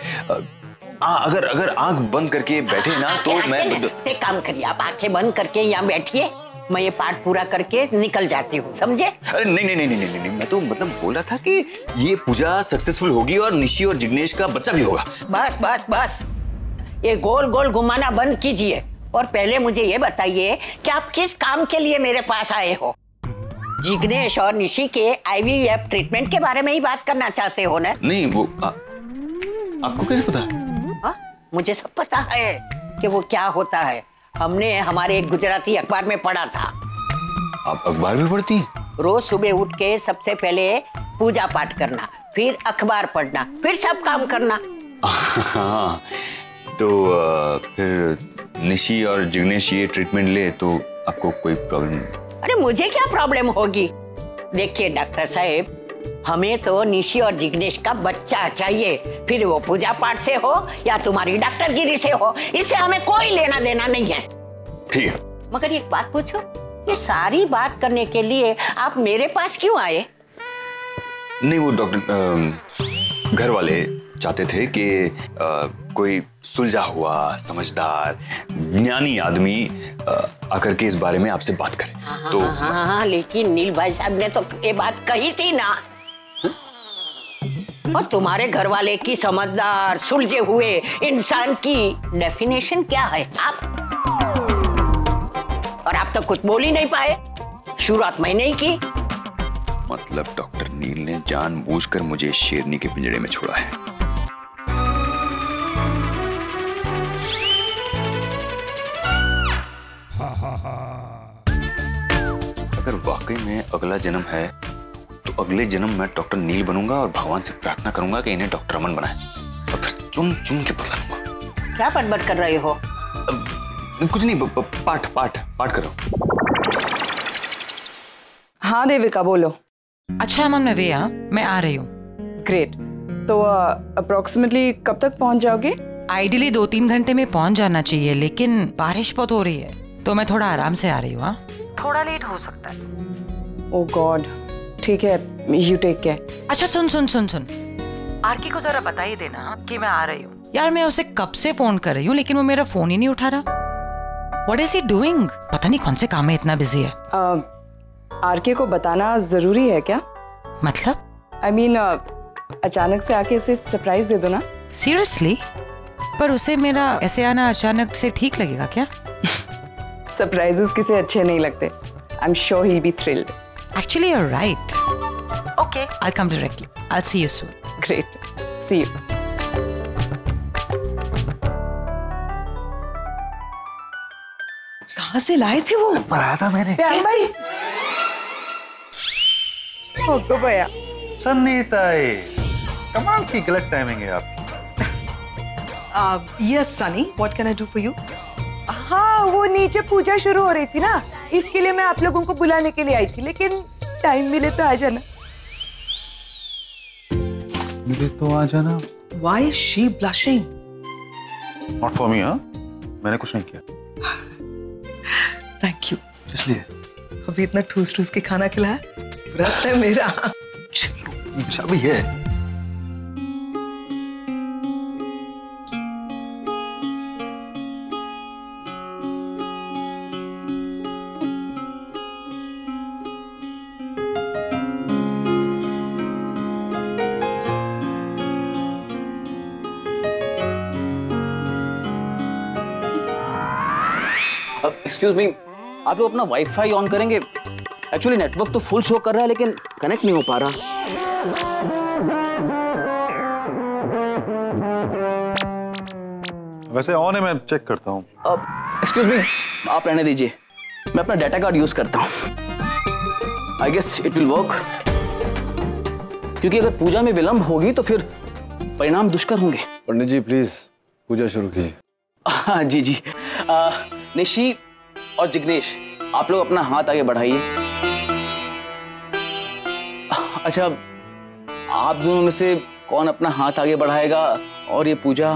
अगर आंख बंद करके बैठे ना तो मैं एक काम करिए, आप आंखें बंद करके यहाँ बैठिए मैं ये पाठ पूरा करके निकल जाती हूँ, समझे? अरे नहीं नहीं नहीं नहीं नहीं, मैं तो मतलब बोल रहा था कि ये पूजा सक्सेसफुल होगी और निशी और जिग्नेश का बच्चा भी होगा। बस बस बस, ये गोल गोल घुमाना बंद कीजिए और पहले मुझे ये बताइए कि आप किस काम के लिए मेरे पास आए हो? जिग्नेश और निशी के IVF ट्रीटमेंट के बारे में ही बात करना चाहते हो ना? नहीं वो आपको कैसे पता? मुझे सब पता है कि वो क्या होता है। हमने हमारे एक गुजराती अखबार में पढ़ा था। आप अखबार भी पढ़ती हैं? रोज सुबह उठ के सबसे पहले पूजा पाठ करना, फिर अखबार पढ़ना, फिर सब काम करना। हाँ, तो फिर निशी और जिग्नेश ये ट्रीटमेंट ले तो आपको कोई प्रॉब्लम? अरे मुझे क्या प्रॉब्लम होगी? देखिए डॉक्टर साहब, हमें तो निशी और जिग्नेश का बच्चा चाहिए, फिर वो पूजा पाठ से हो या तुम्हारी डॉक्टरगिरी से हो, इससे हमें कोई लेना देना नहीं है। ठीक है। मगर एक बात पूछो, ये सारी बात करने के लिए आप मेरे पास क्यों आए? नहीं वो डॉक्टर घर वाले चाहते थे कि कोई सुलझा हुआ समझदार ज्ञानी आदमी आकर के इस बारे में आपसे बात करे। तो हाँ, लेकिन नील भाई साहब ने तो ये बात कही थी ना। और तुम्हारे घर वाले की समझदार सुलझे हुए इंसान की डेफिनेशन क्या है आप? और आप तो कुछ बोल ही नहीं पाए, शुरुआत मैंने ही की। मतलब डॉक्टर नील ने जानबूझकर मुझे शेरनी के पिंजरे में छोड़ा है। अगर वाकई में अगला जन्म है तो अगले जन्म में डॉक्टर नील बनूंगा और भगवान से प्रार्थना करूंगा कि इन्हें डॉक्टर अमन बनाए और फिर चुन चुन के बदलाऊंगा। क्या बड़बड़ कर रहे हो? कुछ नहीं, पाठ पाठ पाठ कर रहा हूं। हाँ देविका बोलो। अच्छा अमन मैं वे मैं आ रही हूँ। ग्रेट, तो अप्रोक्सीमेटली कब तक पहुंच जाओगे? आइडियली 2-3 घंटे में पहुंच जाना चाहिए, लेकिन बारिश बहुत हो रही है तो मैं थोड़ा आराम से आ रही हूँ। थोड़ा लेट हो सकता है। ओह गॉड, ठीक है, यू टेक केयर। अच्छा सुन सुन सुन सुन, आरकी को जरा बता ही देना कि मैं आ रही हूँ। यार मैं उसे कब से फोन कर रही हूँ लेकिन वो मेरा फोन ही नहीं उठा रहा। What is he doing? पता नहीं कौन से काम में इतना बिजी है। आरके को बताना जरूरी है क्या? मतलब? I mean, अचानक से आके उसे सरप्राइज दे दो ना। सीरियसली? पर उसे मेरा ऐसे आना अचानक से ठीक लगेगा क्या? सरप्राइजेस किसे अच्छे नहीं लगते। I'm sure he'll be thrilled. Actually, you're right. Okay, I'll come directly. I'll see you soon. Great. See you. कहाँ से लाए थे वो? पढ़ाया था मैंने। भाई तो भैया सन्नीताई, कमाल की गलत टाइमिंग है आपकी। Yes Sunny, what can I do for you? हाँ, वो नीचे पूजा शुरू हो रही थी ना, इसके लिए मैं आप लोगों को बुलाने के लिए आई थी, लेकिन टाइम मिले तो आ जाना। मिले तो आ जाना। Why is she blushing? Not for me, हाँ? मैंने कुछ नहीं किया। Thank you. इसलिए अभी इतना ठूस ठूस के खाना खिलाया, व्रत है मेरा। अच्छा भी है। एक्सक्यूज मी, आप लोग अपना वाईफाई ऑन करेंगे? एक्चुअली नेटवर्क तो फुल शो कर रहा है लेकिन कनेक्ट नहीं हो पा रहा। वैसे ऑन है, मैं चेक करता हूँ। एक्सक्यूज मी, आप रहने दीजिए, मैं अपना डाटा कार्ड यूज करता हूँ। I guess it will work, क्योंकि अगर पूजा में विलंब होगी तो फिर परिणाम दुष्कर होंगे। पंडित जी प्लीज पूजा शुरू कीजिए। हाँ जी जी। निशी और जिग्नेश, आप लोग अपना हाथ आगे बढ़ाइए। अच्छा, आप दोनों में से कौन अपना हाथ आगे बढ़ाएगा और ये पूजा